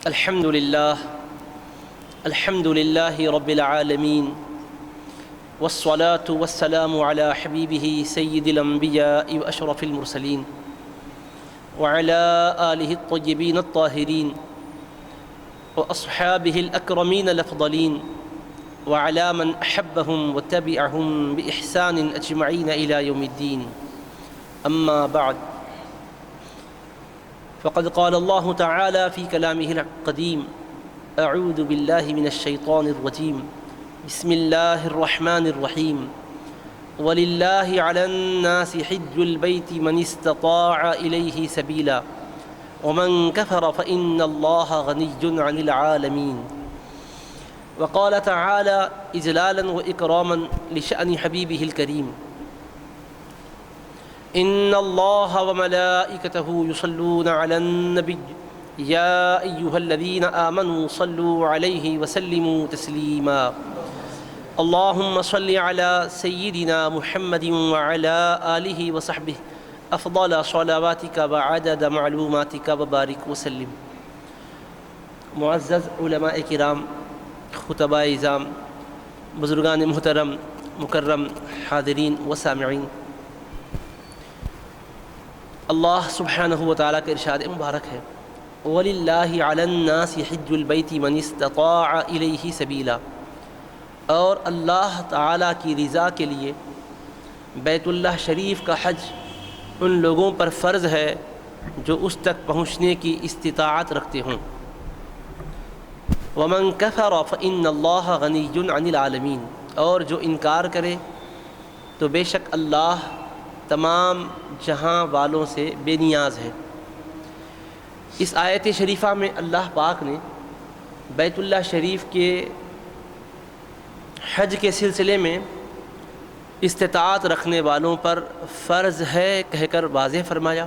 الحمد لله رب العالمين، والصلاة والسلام على حبيبه سيد الأنبياء وأشرف المرسلين، وعلى آله الطيبين الطاهرين، وأصحابه الأكرمين الأفضلين، وعلى من أحبهم وتبعهم بإحسان أجمعين إلى يوم الدين. أما بعد، فقد قال الله تعالى في كلامه القديم: أعوذ بالله من الشيطان الرجيم، بسم الله الرحمن الرحيم، ولله على الناس حج البيت من استطاع إليه سبيلا ومن كفر فإن الله غني عن العالمين. وقال تعالى إجلالا وإكراما لشأن حبيبه الكريم: إن الله وملائكته يصلون على النبي يا أيها الذين آمنوا صلوا عليه وسلموا تسليما. اللهم صل على سيدنا محمد وعلى آله وصحبه أفضل صلواتك وعدد معلوماتك وبارك وسلم. معزز علماء کرام، خطباء اعظام، بزرگان محترم، مکرم حاضرین و سامعین، اللہ سبحانہ و تعالیٰ کا ارشاد مبارک ہے: وَلِلَّهِ عَلَى النَّاسِ حِجُّ الْبَيْتِ مَنِ اسْتَطَاعَ إِلَيْهِ سَبِيلًا، اور اللہ تعالیٰ کی رضا کے لیے بیت اللہ شریف کا حج ان لوگوں پر فرض ہے جو اس تک پہنچنے کی استطاعت رکھتے ہوں. وَمَنْ كَفَرَ فَإِنَّ اللَّهَ غَنِيٌّ عَنِ الْعَالَمِينَ، اور جو انکار کرے تو بے شک اللہ تمام جہاں والوں سے بے نیاز ہے. اس آیت شریفہ میں اللہ پاک نے بیت اللہ شریف کے حج کے سلسلے میں استطاعت رکھنے والوں پر فرض ہے کہہ کر واضح فرمایا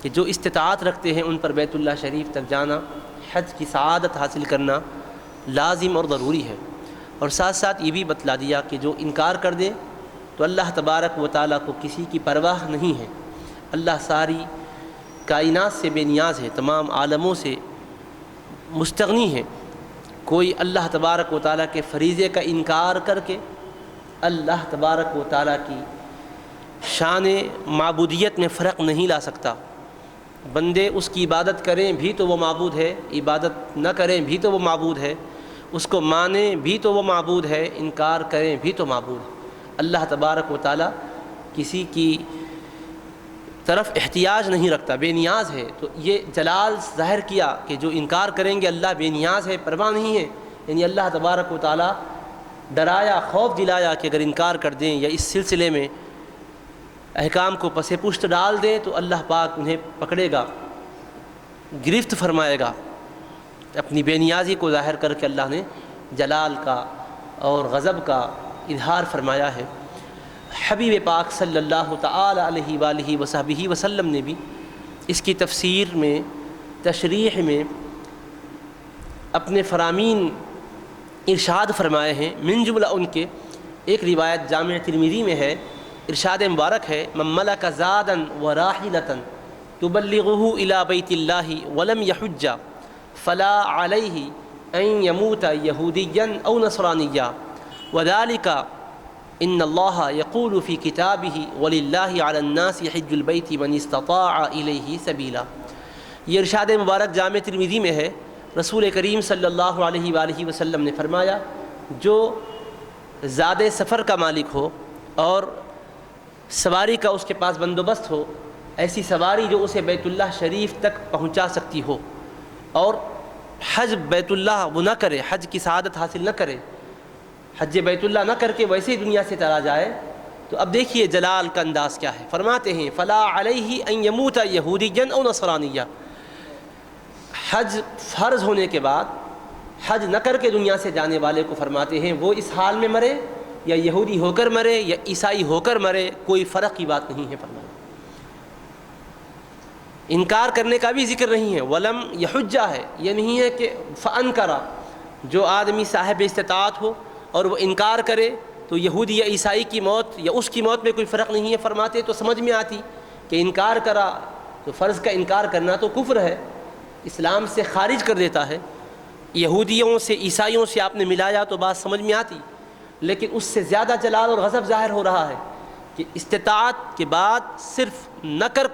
کہ جو استطاعت رکھتے ہیں ان پر بیت اللہ شریف تک جانا، حج کی سعادت حاصل کرنا لازم اور ضروری ہے. اور ساتھ ساتھ یہ بھی بتلا دیا کہ جو انکار کر دے تو اللہ تبارک و تعالیٰ کو کسی کی پرواہ نہیں ہے. اللہ ساری کائنات سے بے نیاز ہے، تمام عالموں سے مستغنی ہے. کوئی اللہ تبارک و تعالیٰ کے فریضے کا انکار کر کے اللہ تبارک و تعالیٰ کی شان معبودیت میں فرق نہیں لا سکتا. بندے اس کی عبادت کریں بھی تو وہ معبود ہے، عبادت نہ کریں بھی تو وہ معبود ہے، اس کو مانیں بھی تو وہ معبود ہے، انکار کریں بھی تو معبود ہے. اللہ تبارک و تعالیٰ کسی کی طرف احتیاج نہیں رکھتا، بے نیاز ہے. تو یہ جلال ظاہر کیا کہ جو انکار کریں گے اللہ بے نیاز ہے، پرواہ نہیں ہے. یعنی اللہ تبارک و تعالیٰ ڈرایا، خوف دلایا کہ اگر انکار کر دیں یا اس سلسلے میں احکام کو پس پشت ڈال دیں تو اللہ پاک انہیں پکڑے گا، گرفت فرمائے گا. اپنی بے نیازی کو ظاہر کر کے اللہ نے جلال کا اور غضب کا اظہار فرمایا ہے. حبیب پاک صلی اللہ تعالی علیہ وآلہ وصحبہ وسلم نے بھی اس کی تفسیر میں، تشریح میں اپنے فرامین ارشاد فرمائے ہیں. من جملہ ان کے ایک روایت جامع ترمذی میں ہے، ارشاد مبارک ہے: من ملک زادا وراحلۃ تبلغه الى بیت اللہ ولم یحج فلا علیہ ان یموت یہودیا او نصرانیا وذلك ان اللہ یقول فی کتابہ وللہ علی الناس حج البیت من استطاع الیہ سبیلا. یہ ارشاد مبارک جامع ترمذی میں ہے. رسول کریم صلی اللہ علیہ وآلہ وسلم نے فرمایا: جو زاد سفر کا مالک ہو اور سواری کا اس کے پاس بندوبست ہو، ایسی سواری جو اسے بیت اللہ شریف تک پہنچا سکتی ہو، اور حج بیت اللہ وہ نہ کرے، حج کی سعادت حاصل نہ کرے، حج بیت اللہ نہ کر کے ویسے ہی دنیا سے چلا جائے، تو اب دیکھیے جلال کا انداز کیا ہے. فرماتے ہیں: فلا علیہ ان یموت یہودیا او نصرانیا. حج فرض ہونے کے بعد حج نہ کر کے دنیا سے جانے والے کو فرماتے ہیں وہ اس حال میں مرے، یا یہودی ہو کر مرے یا عیسائی ہو کر مرے، کوئی فرق کی بات نہیں ہے. فرمایا انکار کرنے کا بھی ذکر نہیں ہے. ولم یحجہ ہے، یہ نہیں ہے کہ فانکرا، جو آدمی صاحب استطاعت ہو اور وہ انکار کرے تو یہودی یا عیسائی کی موت یا اس کی موت میں کوئی فرق نہیں ہے. فرماتے تو سمجھ میں آتی کہ انکار کرا تو فرض کا انکار کرنا تو کفر ہے، اسلام سے خارج کر دیتا ہے. یہودیوں سے عیسائیوں سے آپ نے ملایا تو بات سمجھ میں آتی، لیکن اس سے زیادہ جلال اور غضب ظاہر ہو رہا ہے کہ استطاعت کے بعد صرف نہ کر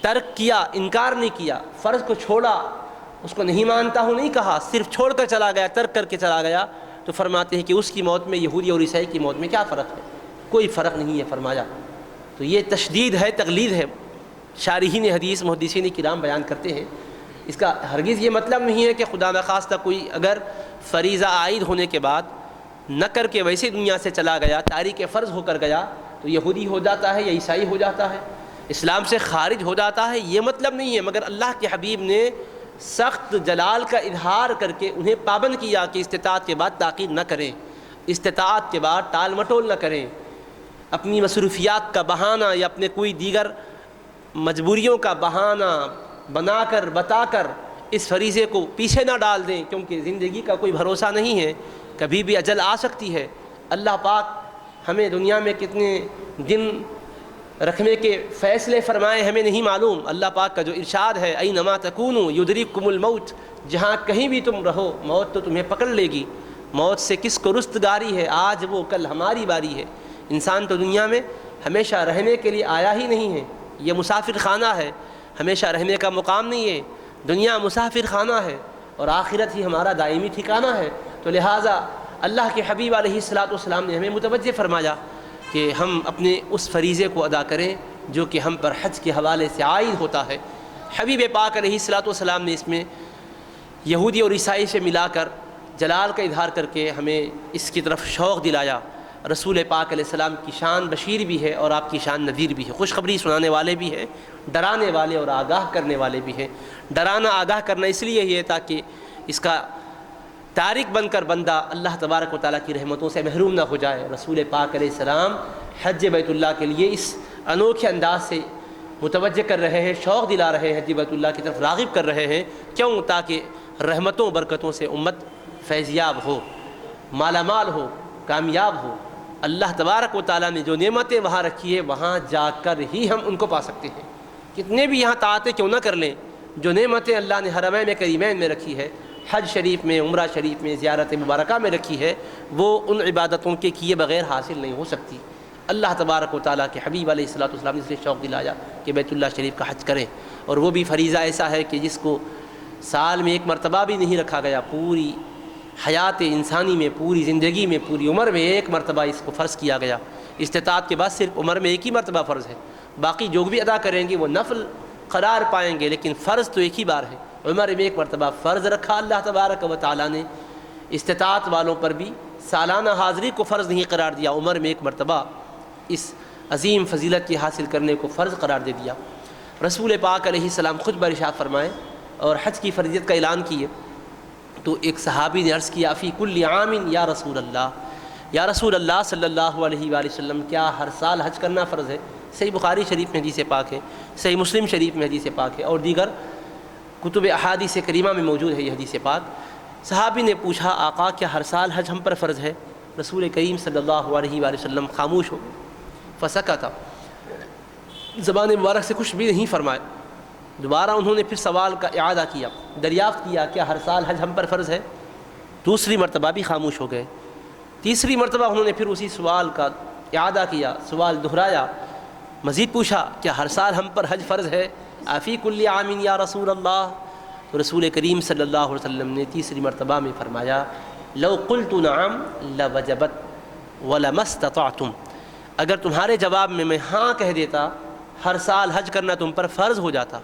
ترک کیا، انکار نہیں کیا، فرض کو چھوڑا، اس کو نہیں مانتا ہوں نہیں کہا، صرف چھوڑ کر چلا گیا، ترک کر کے چلا گیا، تو فرماتے ہیں کہ اس کی موت میں یہودی اور عیسائی کی موت میں کیا فرق ہے؟ کوئی فرق نہیں ہے فرمایا. تو یہ تشدید ہے، تقلید ہے. شارحین حدیث محدثین کرام بیان کرتے ہیں اس کا ہرگز یہ مطلب نہیں ہے کہ خدا نخواستہ کوئی اگر فریضہ عائد ہونے کے بعد نہ کر کے ویسے دنیا سے چلا گیا، تاریک فرض ہو کر گیا تو یہودی ہو جاتا ہے یا عیسائی ہو جاتا ہے، اسلام سے خارج ہو جاتا ہے، یہ مطلب نہیں ہے. مگر اللہ کے حبیب نے سخت جلال کا اظہار کر کے انہیں پابند کیا کہ استطاعت کے بعد تاخیر نہ کریں، استطاعت کے بعد ٹال مٹول نہ کریں، اپنی مصروفیات کا بہانہ یا اپنے کوئی دیگر مجبوریوں کا بہانہ بنا کر بتا کر اس فریضے کو پیچھے نہ ڈال دیں، کیونکہ زندگی کا کوئی بھروسہ نہیں ہے، کبھی بھی اجل آ سکتی ہے. اللہ پاک ہمیں دنیا میں کتنے دن رکھنے کے فیصلے فرمائے ہمیں نہیں معلوم. اللہ پاک کا جو ارشاد ہے اینما تکونوا یدرککم الموت، جہاں کہیں بھی تم رہو موت تو تمہیں پکڑ لے گی. موت سے کس کو رستگاری ہے؟ آج وہ کل ہماری باری ہے. انسان تو دنیا میں ہمیشہ رہنے کے لیے آیا ہی نہیں ہے، یہ مسافر خانہ ہے، ہمیشہ رہنے کا مقام نہیں ہے. دنیا مسافر خانہ ہے اور آخرت ہی ہمارا دائمی ٹھکانہ ہے. تو لہٰذا اللہ کے حبیب علیہ الصلاۃ والسلام نے ہمیں متوجہ فرمایا کہ ہم اپنے اس فریضے کو ادا کریں جو کہ ہم پر حج کے حوالے سے عائد ہوتا ہے. حبیب پاک علیہ الصلاۃ والسلام نے اس میں یہودی اور عیسائی سے ملا کر جلال کا اظہار کر کے ہمیں اس کی طرف شوق دلایا. رسول پاک علیہ السلام کی شان بشیر بھی ہے اور آپ کی شان نذیر بھی ہے، خوشخبری سنانے والے بھی ہیں، ڈرانے والے اور آگاہ کرنے والے بھی ہیں. ڈرانا آگاہ کرنا اس لیے ہے تاکہ اس کا تارک بن کر بندہ اللہ تبارک و تعالیٰ کی رحمتوں سے محروم نہ ہو جائے. رسول پاک علیہ السلام حج بیت اللہ کے لیے اس انوکھے انداز سے متوجہ کر رہے ہیں، شوق دلا رہے ہیں، حج بیت اللہ کی طرف راغب کر رہے ہیں. کیوں؟ تاکہ رحمتوں برکتوں سے امت فیضیاب ہو، مالا مال ہو، کامیاب ہو. اللہ تبارک و تعالیٰ نے جو نعمتیں وہاں رکھی ہے وہاں جا کر ہی ہم ان کو پا سکتے ہیں. کتنے بھی یہاں طاعتیں کیوں نہ کر لیں، جو نعمتیں اللہ نے حرمین کریمین میں رکھی ہے، حج شریف میں، عمرہ شریف میں، زیارت مبارکہ میں رکھی ہے، وہ ان عبادتوں کے کیے بغیر حاصل نہیں ہو سکتی. اللہ تبارک و تعالیٰ کے حبیب علیہ الصلاۃ والسلام نے اس لیے شوق دلایا کہ بیت اللہ شریف کا حج کریں. اور وہ بھی فریضہ ایسا ہے کہ جس کو سال میں ایک مرتبہ بھی نہیں رکھا گیا، پوری حیات انسانی میں، پوری زندگی میں، پوری عمر میں ایک مرتبہ اس کو فرض کیا گیا. استطاعت کے بعد صرف عمر میں ایک ہی مرتبہ فرض ہے، باقی جو بھی ادا کریں گے وہ نفل قرار پائیں گے، لیکن فرض تو ایک ہی بار ہے. عمر میں ایک مرتبہ فرض رکھا اللہ تبارک و تعالیٰ نے. استطاعت والوں پر بھی سالانہ حاضری کو فرض نہیں قرار دیا، عمر میں ایک مرتبہ اس عظیم فضیلت کی حاصل کرنے کو فرض قرار دے دیا. رسول پاک علیہ السلام خود ارشاد فرمائے اور حج کی فرضیت کا اعلان کیے تو ایک صحابی نے عرض کیا فی کل عام یا رسول اللہ، یا رسول اللہ صلی اللہ علیہ وآلہ وسلم، کیا ہر سال حج کرنا فرض ہے؟ صحیح بخاری شریف میں حدیث پاک ہے، صحیح مسلم شریف میں حدیث پاک ہے، اور دیگر کتب احادیث کریمہ میں موجود ہے یہ حدیث پاک. صحابی نے پوچھا آقا کیا ہر سال حج ہم پر فرض ہے؟ رسول کریم صلی اللہ علیہ وآلہ وسلم خاموش ہو گئے. فسکتا، زبان مبارک سے کچھ بھی نہیں فرمائے. دوبارہ انہوں نے پھر سوال کا اعادہ کیا، دریافت کیا کیا ہر سال حج ہم پر فرض ہے؟ دوسری مرتبہ بھی خاموش ہو گئے. تیسری مرتبہ انہوں نے پھر اسی سوال کا اعادہ کیا، سوال دہرایا، مزید پوچھا کیا ہر سال ہم پر حج فرض ہے؟ آفی کل عام یا رسول اللہ. تو رسول کریم صلی اللہ علیہ وسلم نے تیسری مرتبہ میں فرمایا لو قلت نعم لوجبت ولما استطعتم، اگر تمہارے جواب میں ہاں کہہ دیتا ہر سال حج کرنا تم پر فرض ہو جاتا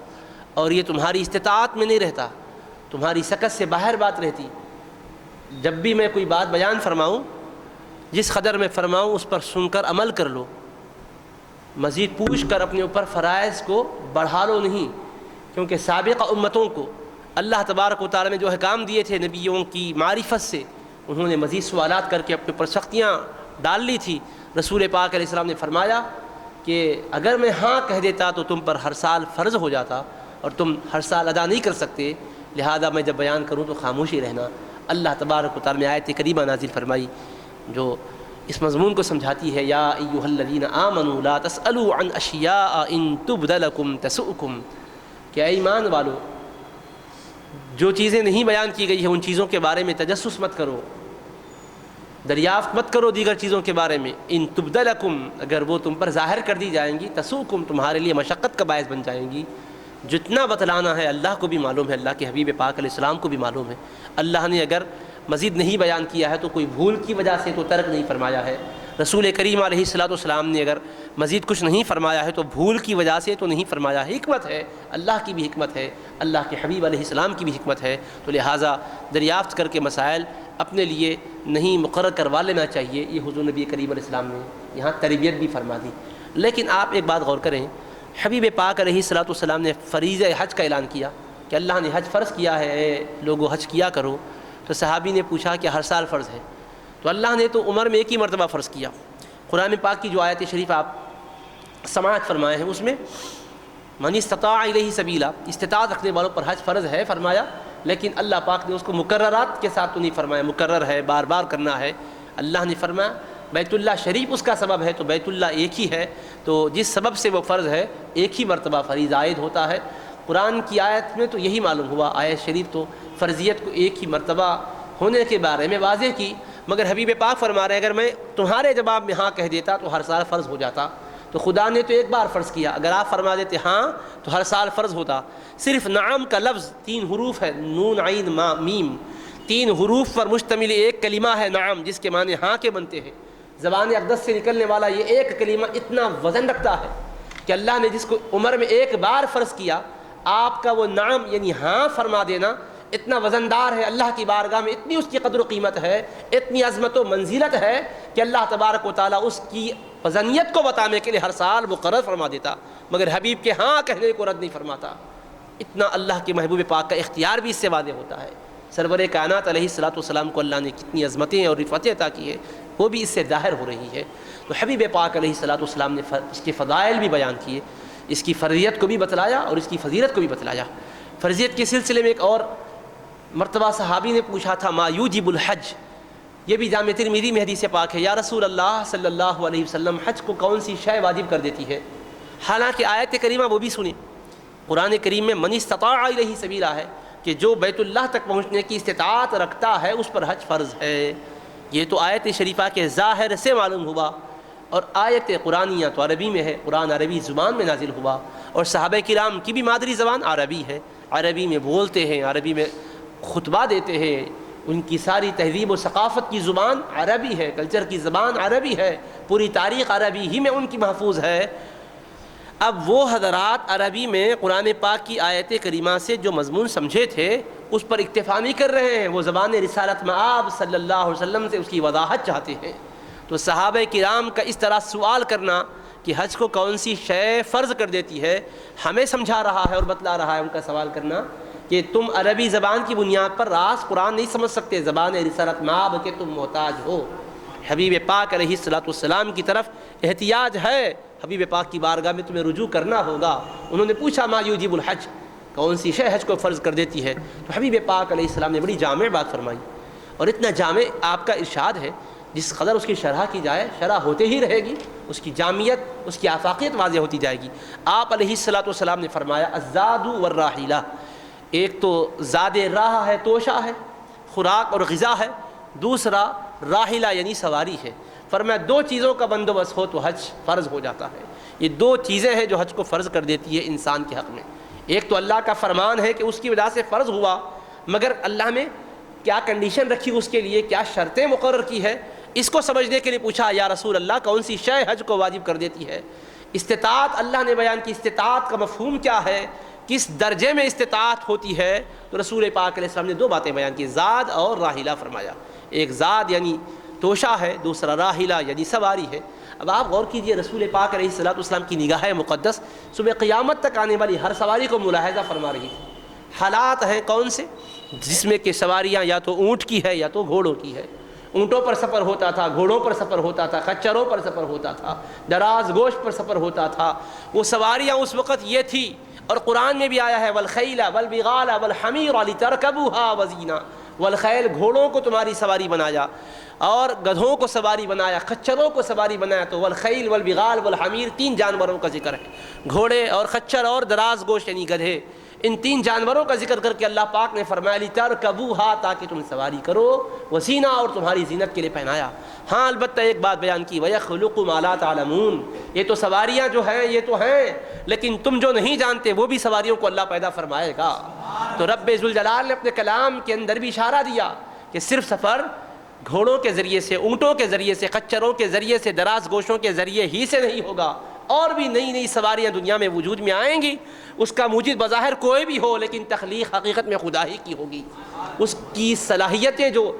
اور یہ تمہاری استطاعت میں نہیں رہتا، تمہاری سکت سے باہر بات رہتی. جب بھی میں کوئی بات بیان فرماؤں، جس قدر میں فرماؤں اس پر سن کر عمل کر لو، مزید پوچھ کر اپنے اوپر فرائض کو بڑھا لو نہیں. کیونکہ سابقہ امتوں کو اللہ تبارک و تعالیٰ نے جو احکام دیے تھے نبیوں کی معرفت سے، انہوں نے مزید سوالات کر کے اپنے اوپر سختیاں ڈال لی تھی. رسول پاک علیہ السلام نے فرمایا کہ اگر میں ہاں کہہ دیتا تو تم پر ہر سال فرض ہو جاتا اور تم ہر سال ادا نہیں کر سکتے، لہذا میں جب بیان کروں تو خاموشی رہنا. اللہ تبارک و تعالیٰ نے آیت کریمہ نازل فرمائی جو اس مضمون کو سمجھاتی ہے، یا ایھا الذین آمنوا لا تسألوا عن اشیاء ان تبد لکم تسؤکم، کہ اے ایمان والو جو چیزیں نہیں بیان کی گئی ہیں ان چیزوں کے بارے میں تجسس مت کرو، دریافت مت کرو دیگر چیزوں کے بارے میں۔ ان تبد لکم، اگر وہ تم پر ظاہر کر دی جائیں گی، تسوکم، تمہارے لیے مشقت کا باعث بن جائیں گی۔ جتنا بتلانا ہے اللہ کو بھی معلوم ہے، اللہ کے حبیب پاک علیہ السلام کو بھی معلوم ہے۔ اللہ نے اگر مزید نہیں بیان کیا ہے تو کوئی بھول کی وجہ سے تو ترک نہیں فرمایا ہے۔ رسول کریم علیہ السلام نے اگر مزید کچھ نہیں فرمایا ہے تو بھول کی وجہ سے تو نہیں فرمایا ہے، حکمت ہے، اللہ کی بھی حکمت ہے، اللہ کے حبیب علیہ السلام کی بھی حکمت ہے۔ تو لہٰذا دریافت کر کے مسائل اپنے لیے نہیں مقرر کروا لینا چاہیے۔ یہ حضور نبی کریم علیہ السلام نے یہاں تربیت بھی فرما دی۔ لیکن آپ ایک بات غور کریں، حبیب پاک علیہ السلام نے فریضہ حج کا اعلان کیا کہ اللہ نے حج فرض کیا ہے، لوگوں حج کیا کرو۔ تو صحابی نے پوچھا کہ ہر سال فرض ہے؟ تو اللہ نے تو عمر میں ایک ہی مرتبہ فرض کیا۔ قرآن پاک کی جو آیت شریف آپ سماعت فرمائے ہیں اس میں من استطاع الیہ سبیلا، استطاعت رکھنے والوں پر حج فرض ہے فرمایا، لیکن اللہ پاک نے اس کو مقررات کے ساتھ تو نہیں فرمایا، مقرر ہے، بار بار کرنا ہے۔ اللہ نے فرمایا بیت اللہ شریف اس کا سبب ہے، تو بیت اللہ ایک ہی ہے، تو جس سبب سے وہ فرض ہے ایک ہی مرتبہ فریضہ عائد ہوتا ہے۔ قرآن کی آیت میں تو یہی معلوم ہوا، آیت شریف تو فرضیت کو ایک ہی مرتبہ ہونے کے بارے میں واضح کی، مگر حبیب پاک فرما رہے ہیں اگر میں تمہارے جواب میں ہاں کہہ دیتا تو ہر سال فرض ہو جاتا۔ تو خدا نے تو ایک بار فرض کیا، اگر آپ فرما دیتے ہاں تو ہر سال فرض ہوتا۔ صرف نعم کا لفظ 3 حروف ہے، نون عین ما میم، 3 حروف پر مشتمل ایک کلمہ ہے نعم، جس کے معنی ہاں کے بنتے ہیں۔ زبان اقدس سے نکلنے والا یہ ایک کلمہ اتنا وزن رکھتا ہے کہ اللہ نے جس کو عمر میں ایک بار فرض کیا، آپ کا وہ نعم یعنی ہاں فرما دینا اتنا وزندار ہے، اللہ کی بارگاہ میں اتنی اس کی قدر و قیمت ہے، اتنی عظمت و منزلت ہے کہ اللہ تبارک و تعالیٰ اس کی وزنیت کو بتانے کے لیے ہر سال مقرر فرما دیتا، مگر حبیب کے ہاں کہنے کو رد نہیں فرماتا۔ اتنا اللہ کے محبوب پاک کا اختیار بھی اس سے واضح ہوتا ہے۔ سرور کائنات علیہ السلام کو اللہ نے کتنی عظمتیں اور رفعتیں عطا کی ہے، وہ بھی اس سے ظاہر ہو رہی ہے۔ تو حبیب پاک علیہ السلام نے اس کے فضائل بھی بیان کیے، اس کی فرضیت کو بھی بتلایا اور اس کی فضیلت کو بھی بتلایا۔ فرضیت کے سلسلے میں ایک اور مرتبہ صحابی نے پوچھا تھا ما یوجب الحج، یہ بھی جامع ترمذی میں حدیث پاک ہے، یا رسول اللہ صلی اللہ علیہ وسلم حج کو کون سی شے واجب کر دیتی ہے؟ حالانکہ آیت کریمہ وہ بھی سنیں، قرآن کریم میں من استطاع الیہ سبیلا ہے کہ جو بیت اللہ تک پہنچنے کی استطاعت رکھتا ہے اس پر حج فرض ہے۔ یہ تو آیت شریفہ کے ظاہر سے معلوم ہوا، اور آیت قرآنیہ تو عربی میں ہے، قرآن عربی زبان میں نازل ہوا، اور صحابہ کرام کی بھی مادری زبان عربی ہے، عربی میں بولتے ہیں، عربی میں خطبہ دیتے ہیں، ان کی ساری تہذیب و ثقافت کی زبان عربی ہے، کلچر کی زبان عربی ہے، پوری تاریخ عربی ہی میں ان کی محفوظ ہے۔ اب وہ حضرات عربی میں قرآن پاک کی آیت کریمہ سے جو مضمون سمجھے تھے اس پر اکتفا نہیں کر رہے ہیں، وہ زبان رسالت مآب صلی اللہ علیہ وسلم سے اس کی وضاحت چاہتے ہیں۔ تو صحابہ کرام کا اس طرح سوال کرنا کہ حج کو کون سی شے فرض کر دیتی ہے، ہمیں سمجھا رہا ہے اور بتلا رہا ہے ان کا سوال کرنا کہ تم عربی زبان کی بنیاد پر راز قرآن نہیں سمجھ سکتے، زبان رسالت مآب کے تم محتاج ہو۔ حبیب پاک علیہ السلام کی طرف احتیاج ہے، حبیب پاک کی بارگاہ میں تمہیں رجوع کرنا ہوگا۔ انہوں نے پوچھا ما یوجب الحج، کون سی شے حج کو فرض کر دیتی ہے؟ تو حبیب پاک علیہ السلام نے بڑی جامع بات فرمائی، اور اتنا جامع آپ کا ارشاد ہے جس قدر اس کی شرح کی جائے شرح ہوتے ہی رہے گی، اس کی جامعیت، اس کی آفاقیت واضح ہوتی جائے گی۔ آپ علیہ السلام نے فرمایا الزاد والراحلہ، ایک تو زاد راہ ہے، توشہ ہے، خوراک اور غذا ہے، دوسرا راحلہ یعنی سواری ہے۔ فرمایا 2 چیزوں کا بندوبست ہو تو حج فرض ہو جاتا ہے۔ یہ 2 چیزیں ہیں جو حج کو فرض کر دیتی ہے انسان کے حق میں۔ ایک تو اللہ کا فرمان ہے کہ اس کی وجہ سے فرض ہوا، مگر اللہ نے کیا کنڈیشن رکھی اس کے لیے، کیا شرطیں مقرر کی ہے، اس کو سمجھنے کے لیے پوچھا یا رسول اللہ کون سی شے حج کو واجب کر دیتی ہے؟ استطاعت اللہ نے بیان کی، استطاعت کا مفہوم کیا ہے، کس درجے میں استطاعت ہوتی ہے؟ تو رسول پاک علیہ السلام نے 2 باتیں بیان کی، زاد اور راحلہ فرمایا۔ ایک زاد یعنی توشہ ہے، دوسرا راحلہ یعنی سواری ہے۔ اب آپ غور کیجئے رسول پاک علیہ السلام کی نگاہ مقدس صبح قیامت تک آنے والی ہر سواری کو ملاحظہ فرما رہی تھی۔ حالات ہیں کون سے جس میں کہ سواریاں یا تو اونٹ کی ہے یا تو گھوڑوں کی ہے، اونٹوں پر سفر ہوتا تھا، گھوڑوں پر سفر ہوتا تھا، خچروں پر سفر ہوتا تھا، دراز گوشت پر سفر ہوتا تھا۔ وہ سواریاں اس وقت یہ تھی، اور قرآن میں بھی آیا ہے والخیل والبغال والحمیر لترکبوها وزینہ، والخیل گھوڑوں کو تمہاری سواری بنایا اور گدھوں کو سواری بنایا، خچروں کو سواری بنایا۔ تو والخیل والبغال والحمیر 3 جانوروں کا ذکر ہے، گھوڑے اور خچر اور دراز گوشت یعنی گدھے۔ ان 3 جانوروں کا ذکر کر کے اللہ پاک نے فرمایا لِتَرْكَبُوهَا تاکہ تم سواری کرو، وزینہ اور تمہاری زینت کے لیے پہنایا۔ ہاں البتہ ایک بات بیان کی وَيَخْلُقُ مَا لَا تَعْلَمُونَ، یہ تو سواریاں جو ہیں یہ تو ہیں، لیکن تم جو نہیں جانتے وہ بھی سواریوں کو اللہ پیدا فرمائے گا۔ تو رب ذوالجلال نے اپنے کلام کے اندر بھی اشارہ دیا کہ صرف سفر گھوڑوں کے ذریعے سے، اونٹوں کے ذریعے سے، خچروں کے ذریعے سے، دراز گوشوں کے ذریعے ہی سے نہیں ہوگا، اور بھی نئی نئی سواریاں دنیا میں وجود میں آئیں گی۔ اس کا موجد بظاہر کوئی بھی ہو، لیکن تخلیق حقیقت میں خدا ہی کی ہوگی۔ اس کی صلاحیتیں جو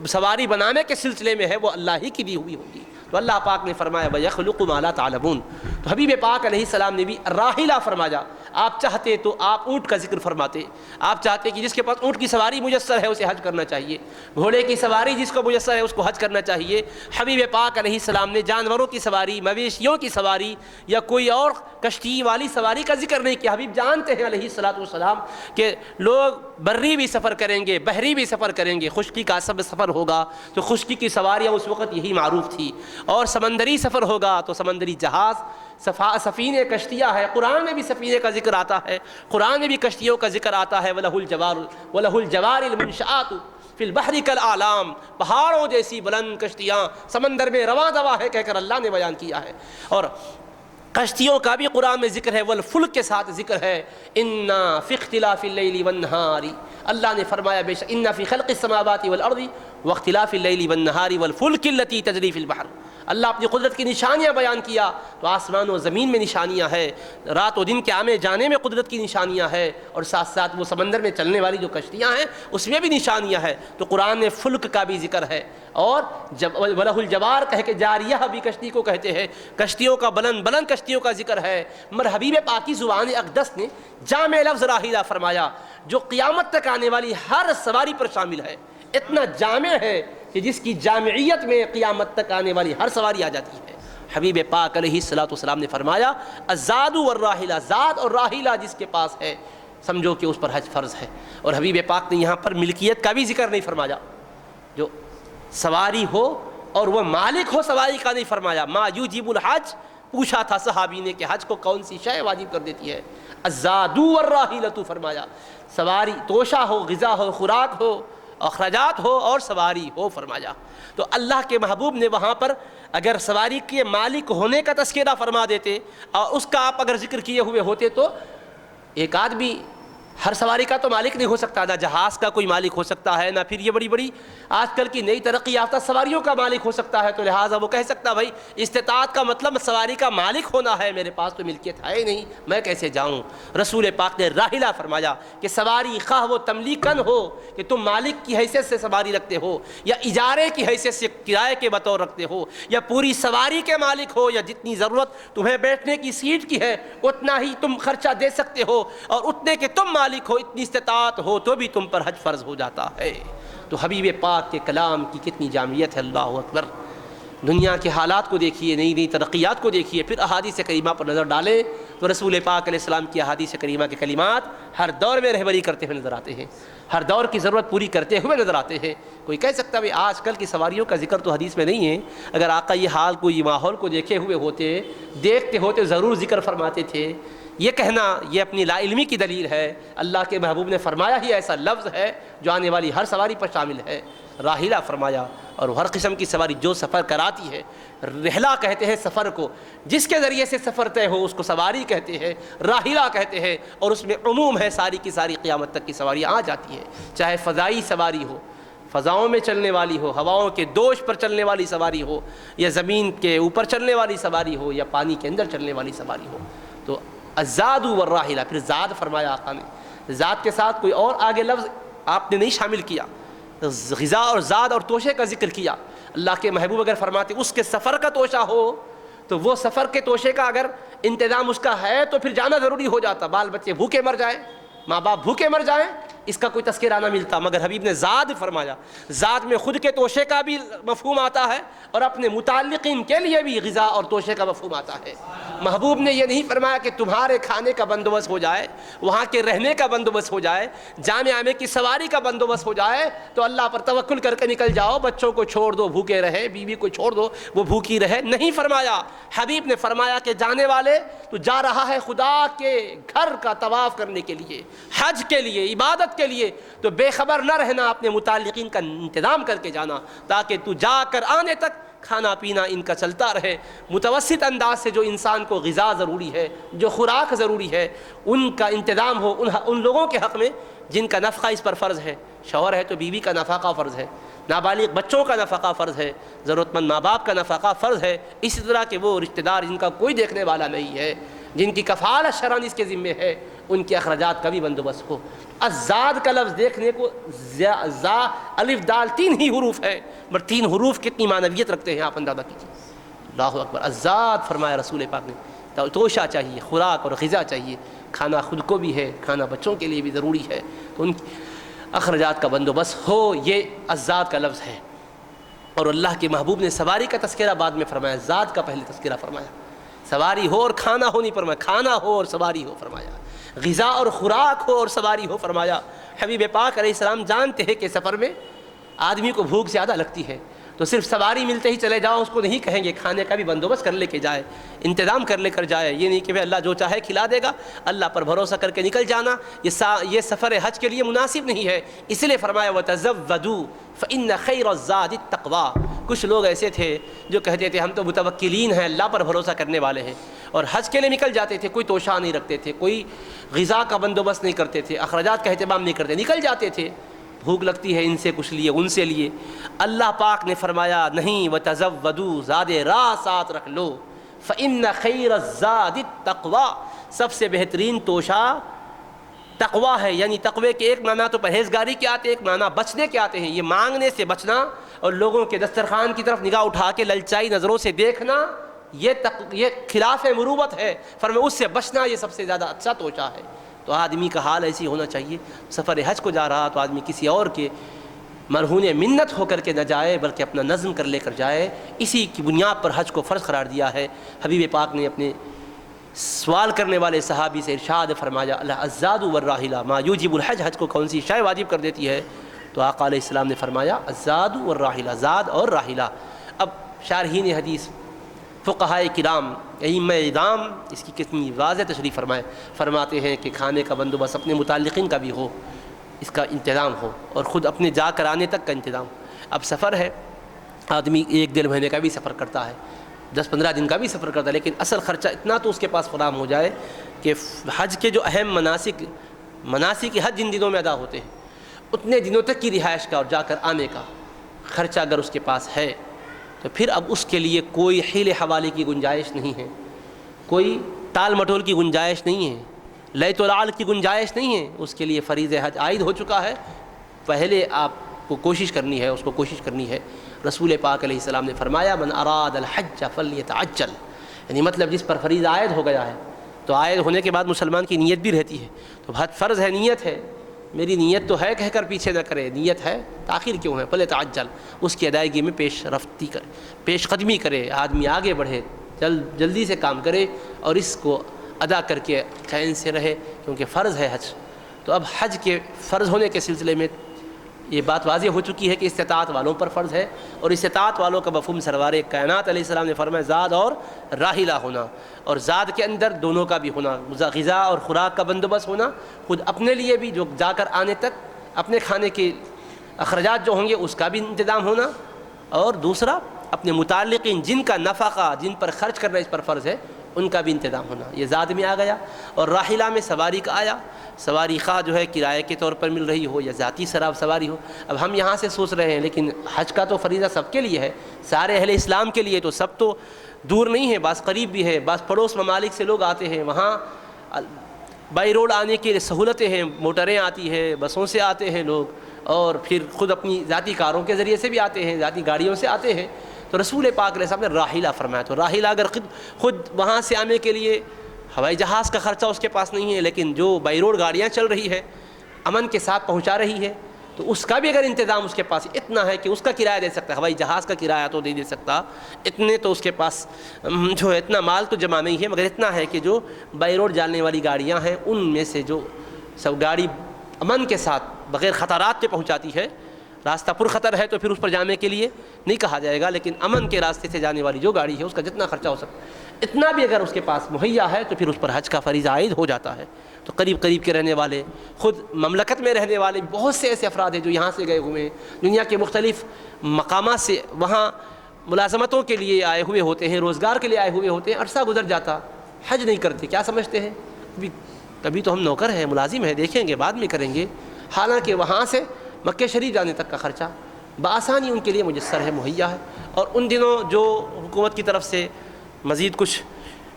سواری بنانے کے سلسلے میں ہے وہ اللہ ہی کی دی ہوئی ہوگی۔ تو اللہ پاک نے فرمایا وَيَخْلُقُ مَا لَا تَعْلَمُونَ۔ تو حبیب پاک علیہ السلام نے بھی راحلہ فرمایا۔ آپ چاہتے تو آپ اونٹ کا ذکر فرماتے، آپ چاہتے کہ جس کے پاس اونٹ کی سواری میسر ہے اسے حج کرنا چاہیے، گھوڑے کی سواری جس کو میسر ہے اس کو حج کرنا چاہیے۔ حبیب پاک علیہ السلام نے جانوروں کی سواری، مویشیوں کی سواری یا کوئی اور کشتی والی سواری کا ذکر نہیں کیا۔ حبیب جانتے ہیں علیہ السلام کہ لوگ بری بھی سفر کریں گے، بحری بھی سفر کریں گے، خشکی کا سفر ہوگا تو خشکی کی سواریاں اس وقت یہی معروف تھی، اور سمندری سفر ہوگا تو سمندری جہاز، سفینے، کشتیاں ہے۔ قرآن میں بھی سفینے کا ذکر آتا ہے، قرآن میں بھی کشتیوں کا ذکر آتا ہے۔ وَلَهُ الْجَوَارِ الْمُنشَآتُ فِي الْبَحْرِ كَالْأَعْلَامِ، پہاڑوں جیسی بلند کشتیاں سمندر میں رواں دواں ہے کہہ کر اللہ نے بیان کیا ہے۔ اور کشتیوں کا بھی قرآن میں ذکر ہے، والفلک کے ساتھ ذکر ہے۔ اِنَّا فِي اخْتِلَافِ اللَّيْلِ وَالنَّهَارِ، اللہ نے فرمایا بے شک اِنَّا فِي خَلْقِ السَّمَاوَاتِ وَالْأَرْضِ وَاخْتِلَافِ اللَّيْلِ وَالنَّهَارِ وَالْفُلْكِ الَّتِي تَجْرِي فِي الْبَحْرِ، اللہ اپنی قدرت کی نشانیاں بیان کیا تو آسمان و زمین میں نشانیاں ہیں، رات و دن کے آنے جانے میں قدرت کی نشانیاں ہیں، اور ساتھ ساتھ وہ سمندر میں چلنے والی جو کشتیاں ہیں اس میں بھی نشانیاں ہیں۔ تو قرآن میں فلک کا بھی ذکر ہے، اور وَلَهُ الْجَوَارِ کہہ کے جاریہ بھی کشتی کو کہتے ہیں، کشتیوں کا بلند کشتیوں کا ذکر ہے۔ مگر حبیب پاک کی زبان اقدس نے جامع لفظ راحلہ فرمایا جو قیامت تک آنے والی ہر سواری پر شامل ہے، اتنا جامع ہے کہ جس کی جامعیت میں قیامت تک آنے والی ہر سواری آ جاتی ہے۔ حبیب پاک علیہ السلام نے فرمایا الزاد والراحلہ، زاد اور راحلہ جس کے پاس ہے سمجھو کہ اس پر حج فرض ہے۔ اور حبیب پاک نے یہاں پر ملکیت کا بھی ذکر نہیں فرمایا، جو سواری ہو اور وہ مالک ہو سواری کا نہیں فرمایا۔ ما یوجب الحج، پوچھا تھا صحابی نے کہ حج کو کون سی شے واجب کر دیتی ہے؟ الزاد والراحلہ فرمایا، سواری توشہ ہو، غذا ہو، خوراک ہو، اخراجات ہو اور سواری ہو فرمایا۔ تو اللہ کے محبوب نے وہاں پر اگر سواری کے مالک ہونے کا تذکرہ فرما دیتے اور اس کا آپ اگر ذکر کیے ہوئے ہوتے تو ایک آدمی ہر سواری کا تو مالک نہیں ہو سکتا، نہ جہاز کا کوئی مالک ہو سکتا ہے، نہ پھر یہ بڑی بڑی آج کل کی نئی ترقی یافتہ سواریوں کا مالک ہو سکتا ہے۔ تو لہٰذا وہ کہہ سکتا بھائی استطاعت کا مطلب سواری کا مالک ہونا ہے، میرے پاس تو ملکیت ہے ہی نہیں، میں کیسے جاؤں؟ رسول پاک نے راحلہ فرمایا کہ سواری خواہ وہ تملیکن ہو کہ تم مالک کی حیثیت سے سواری رکھتے ہو، یا اجارے کی حیثیت سے کرائے کے بطور رکھتے ہو، یا پوری سواری کے مالک ہو، یا جتنی ضرورت تمہیں بیٹھنے کی سیٹ کی ہے اتنا ہی تم خرچہ دے سکتے ہو، اور اتنے کہ تم مالک ہو، اتنی استطاعت ہو تو بھی تم پر حج فرض ہو جاتا ہے۔ تو حبیب پاک کے کلام کی کتنی جامعیت ہے، اللہ اکبر۔ دنیا کے حالات کو دیکھیے، نئی نئی ترقیات کو دیکھیے، پھر احادیث کریمہ پر نظر ڈالیں تو رسول پاک علیہ السلام کی احادیث کریمہ کے کلمات ہر دور میں رہبری کرتے ہوئے نظر آتے ہیں، ہر دور کی ضرورت پوری کرتے ہوئے نظر آتے ہیں۔ کوئی کہہ سکتا ہے آج کل کی سواریوں کا ذکر تو حدیث میں نہیں ہے، اگر آقا یہ حال کو، یہ ماحول کو دیکھے ہوئے ہوتے، دیکھتے ہوتے ضرور ذکر فرماتے تھے۔ یہ کہنا یہ اپنی لا علمی کی دلیل ہے۔ اللہ کے محبوب نے فرمایا ہی ایسا لفظ ہے جو آنے والی ہر سواری پر شامل ہے، راحلہ فرمایا۔ اور ہر قسم کی سواری جو سفر کراتی ہے، رحلہ کہتے ہیں سفر کو، جس کے ذریعے سے سفر طے ہو اس کو سواری کہتے ہیں، راحلہ کہتے ہیں، اور اس میں عموم ہے، ساری کی ساری قیامت تک کی سواریاں آ جاتی ہیں، چاہے فضائی سواری ہو، فضاؤں میں چلنے والی ہو، ہواؤں کے دوش پر چلنے والی سواری ہو، یا زمین کے اوپر چلنے والی سواری ہو، یا پانی کے اندر چلنے والی سواری ہو۔ تو الزاد والراحلہ، پھر زاد فرمایا آقا نے، زاد کے ساتھ کوئی اور آگے لفظ آپ نے نہیں شامل کیا، غذا اور زاد اور توشے کا ذکر کیا۔ اللہ کے محبوب اگر فرماتے اس کے سفر کا توشہ ہو تو وہ سفر کے توشے کا اگر انتظام اس کا ہے تو پھر جانا ضروری ہو جاتا، بال بچے بھوکے مر جائیں، ماں باپ بھوکے مر جائیں اس کا کوئی تذکرہ نہ ملتا، مگر حبیب نے زاد فرمایا۔ زاد میں خود کے توشے کا بھی مفہوم آتا ہے اور اپنے متعلقین کے لیے بھی غذا اور توشے کا مفہوم آتا ہے۔ محبوب نے یہ نہیں فرمایا کہ تمہارے کھانے کا بندوبست ہو جائے، وہاں کے رہنے کا بندوبست ہو جائے، جامع عامے کی سواری کا بندوبست ہو جائے تو اللہ پر توکل کر کے نکل جاؤ، بچوں کو چھوڑ دو بھوکے رہے، بیوی کو چھوڑ دو وہ بھوکی رہے، نہیں فرمایا۔ حبیب نے فرمایا کہ جانے والے تو جا رہا ہے خدا کے گھر کا طواف کرنے کے لیے، حج کے لیے، عبادت کے لیے، تو بے خبر نہ رہنا، اپنے متعلقین کا انتظام کر کے جانا تاکہ تو جا کر آنے تک کھانا پینا ان کا چلتا رہے۔ متوسط انداز سے جو انسان کو غذا ضروری ہے، جو خوراک ضروری ہے، ان کا انتظام ہو ان لوگوں کے حق میں جن کا نفقہ اس پر فرض ہے۔ شوہر ہے تو بیوی کا نفقہ فرض ہے، نابالغ بچوں کا نفقہ فرض ہے، ضرورت مند ماں باپ کا نفقہ فرض ہے، اسی طرح کہ وہ رشتہ دار جن کا کوئی دیکھنے والا نہیں ہے، جن کی کفالت شرعاً اس کے ذمے ہے، ان کے اخراجات کا بھی بندوبست ہو۔ الزاد کا لفظ دیکھنے کو زا الف دال 3 ہی حروف ہے، مگر 3 حروف کتنی معنویت رکھتے ہیں آپ اندازہ کیجیے۔ اللہ اکبر، الزاد فرمایا رسول پاک نے، توشہ چاہیے، خوراک اور غذا چاہیے، کھانا خود کو بھی ہے، کھانا بچوں کے لیے بھی ضروری ہے، تو ان اخراجات کا بندوبست ہو، یہ الزاد کا لفظ ہے۔ اور اللہ کے محبوب نے سواری کا تذکرہ بعد میں فرمایا، زاد کا پہلے تذکرہ فرمایا۔ سواری ہو اور کھانا ہو نہیں فرمایا، کھانا ہو اور سواری ہو فرمایا، غذا اور خوراک ہو اور سواری ہو فرمایا۔ حبیب پاک علیہ السلام جانتے ہیں کہ سفر میں آدمی کو بھوک زیادہ لگتی ہے، تو صرف سواری ملتے ہی چلے جاؤ اس کو نہیں کہیں گے، کھانے کا بھی بندوبست کر لے کے جائے، انتظام کر لے کر جائے۔ یہ نہیں کہ اللہ جو چاہے کھلا دے گا، اللہ پر بھروسہ کر کے نکل جانا، یہ سفر حج کے لیے مناسب نہیں ہے۔ اس لیے فرمایا وَتَزَوَّدُوا فَإِنَّ خَيْرَ الزَّادِ التَّقْوَىٰ۔ کچھ لوگ ایسے تھے جو کہتے تھے ہم تو متوکلین ہیں، اللہ پر بھروسہ کرنے والے ہیں، اور حج کے لیے نکل جاتے تھے، کوئی توشہ نہیں رکھتے تھے، کوئی غذا کا بندوبست نہیں کرتے تھے، اخراجات کا اہتمام نہیں کرتے، نکل جاتے تھے، بھوک لگتی ہے ان سے کچھ لیے ان سے لیے۔ اللہ پاک نے فرمایا نہیں، وَتَزَوَّدُوا، زاد راہ ساتھ رکھ لو، فَإِنَّ خَيْرَ الزَّادِ التَّقْوَىٰ، سب سے بہترین توشہ تقویٰ ہے۔ یعنی تقوی کے ایک معنی تو پرہیزگاری کے آتے ہیں، ایک معنی بچنے کے آتے ہیں۔ یہ مانگنے سے بچنا اور لوگوں کے دسترخوان کی طرف نگاہ اٹھا کے للچائی نظروں سے دیکھنا، یہ خلاف مروت ہے، فرمایا اس سے بچنا یہ سب سے زیادہ اچھا توشہ ہے۔ تو آدمی کا حال ایسی ہونا چاہیے، سفر حج کو جا رہا تو آدمی کسی اور کے مرہون منت ہو کر کے نہ جائے، بلکہ اپنا نظم کر لے کر جائے۔ اسی کی بنیاد پر حج کو فرض قرار دیا ہے۔ حبیب پاک نے اپنے سوال کرنے والے صحابی سے ارشاد فرمایا، الزاد والراحلہ ما یوجب الحج، حج کو کون سی شے واجب کر دیتی ہے؟ تو آقا علیہ السلام نے فرمایا الزاد والراحلہ، زاد اور راحلہ۔ اب شارحین حدیث، فقہائے کرام، ائمہ اعظام اس کی کتنی واضح تشریح فرماتے ہیں کہ کھانے کا بندوبست اپنے متعلقین کا بھی ہو، اس کا انتظام ہو، اور خود اپنے جا کر آنے تک کا انتظام۔ اب سفر ہے، آدمی 1-1.5 مہینے کا بھی سفر کرتا ہے، 10-15 دن کا بھی سفر کرتا ہے، لیکن اصل خرچہ اتنا تو اس کے پاس فراہم ہو جائے کہ حج کے جو اہم مناسک حج جن دنوں میں ادا ہوتے ہیں اتنے دنوں تک کی رہائش کا اور جا کر آنے کا خرچہ اگر اس کے پاس ہے تو پھر اب اس کے لیے کوئی حیل حوالے کی گنجائش نہیں ہے، کوئی ٹال مٹول کی گنجائش نہیں ہے، لیت و لعل کی گنجائش نہیں ہے، اس کے لیے فریض حج عائد ہو چکا ہے۔ پہلے آپ کو کوشش کرنی ہے، اس کو کوشش کرنی ہے۔ رسول پاک علیہ السلام نے فرمایا من اراد الحج فلیتعجل، یعنی مطلب جس پر فریضہ عائد ہو گیا ہے تو عائد ہونے کے بعد مسلمان کی نیت بھی رہتی ہے، تو حج فرض ہے، نیت ہے، میری نیت تو ہے کہہ کر پیچھے نہ کرے، نیت ہے تاخیر کیوں ہے، فلیتعجل، اس کی ادائیگی میں پیش قدمی کرے، آدمی آگے بڑھے، جلدی سے کام کرے اور اس کو ادا کر کے چین سے رہے، کیونکہ فرض ہے حج۔ تو اب حج کے فرض ہونے کے سلسلے میں یہ بات واضح ہو چکی ہے کہ استطاعت والوں پر فرض ہے، اور استطاعت والوں کا مفہوم سرور کائنات علیہ السلام نے فرمایا زاد اور راحلہ ہونا، اور زاد کے اندر دونوں کا بھی ہونا، غذا اور خوراک کا بندوبست ہونا، خود اپنے لیے بھی جو جا کر آنے تک اپنے کھانے کے اخراجات جو ہوں گے اس کا بھی انتظام ہونا، اور دوسرا اپنے متعلقین جن کا نفقہ، جن پر خرچ کرنا اس پر فرض ہے، ان کا بھی انتظام ہونا۔ یہ زاد میں آ گیا، اور راحلہ میں سواری کا آیا، سواری خواہ جو ہے کرائے کے طور پر مل رہی ہو یا ذاتی سواری ہو۔ اب ہم یہاں سے سوچ رہے ہیں لیکن حج کا تو فریضہ سب کے لیے ہے، سارے اہل اسلام کے لیے، تو سب تو دور نہیں ہے، بعض قریب بھی ہے، بعض پڑوس ممالک سے لوگ آتے ہیں، وہاں بائی روڈ آنے کی سہولتیں ہیں، موٹریں آتی ہیں، بسوں سے آتے ہیں لوگ، اور پھر خود اپنی ذاتی کاروں کے ذریعے سے بھی آتے ہیں، ذاتی گاڑیوں سے آتے ہیں۔ تو رسول پاک علیہ السلام نے راحلہ فرمایا، تو راحلہ اگر خود وہاں سے آنے کے لیے ہوائی جہاز کا خرچہ اس کے پاس نہیں ہے، لیکن جو بائی روڈ گاڑیاں چل رہی ہے امن کے ساتھ پہنچا رہی ہے تو اس کا بھی اگر انتظام اس کے پاس اتنا ہے کہ اس کا کرایہ دے سکتا ہے، ہوائی جہاز کا کرایہ تو نہیں دے سکتا، اتنے تو اس کے پاس جو ہے اتنا مال تو جمع نہیں ہے، مگر اتنا ہے کہ جو بائی روڈ جانے والی گاڑیاں ہیں ان میں سے جو سب گاڑی امن کے ساتھ بغیر خطرات کے پہنچاتی ہے، راستہ پر خطر ہے تو پھر اس پر جانے کے لیے نہیں کہا جائے گا، لیکن امن کے راستے سے جانے والی جو گاڑی ہے اس کا جتنا خرچہ ہو سکتا ہے اتنا بھی اگر اس کے پاس مہیا ہے تو پھر اس پر حج کا فریضہ عائد ہو جاتا ہے۔ تو قریب قریب کے رہنے والے، خود مملکت میں رہنے والے بہت سے ایسے افراد ہیں جو یہاں سے گئے ہوئے ہیں، دنیا کے مختلف مقامات سے وہاں ملازمتوں کے لیے آئے ہوئے ہوتے ہیں، روزگار کے لیے آئے ہوئے ہوتے ہیں، عرصہ گزر جاتا، حج نہیں کرتے، کیا سمجھتے ہیں کبھی تو ہم نوکر ہیں، ملازم ہیں، دیکھیں گے بعد میں کریں گے، حالانکہ وہاں سے مکہ شریف جانے تک کا خرچہ بآسانی ان کے لیے میسر ہے، مہیا ہے۔ اور ان دنوں جو حکومت کی طرف سے مزید کچھ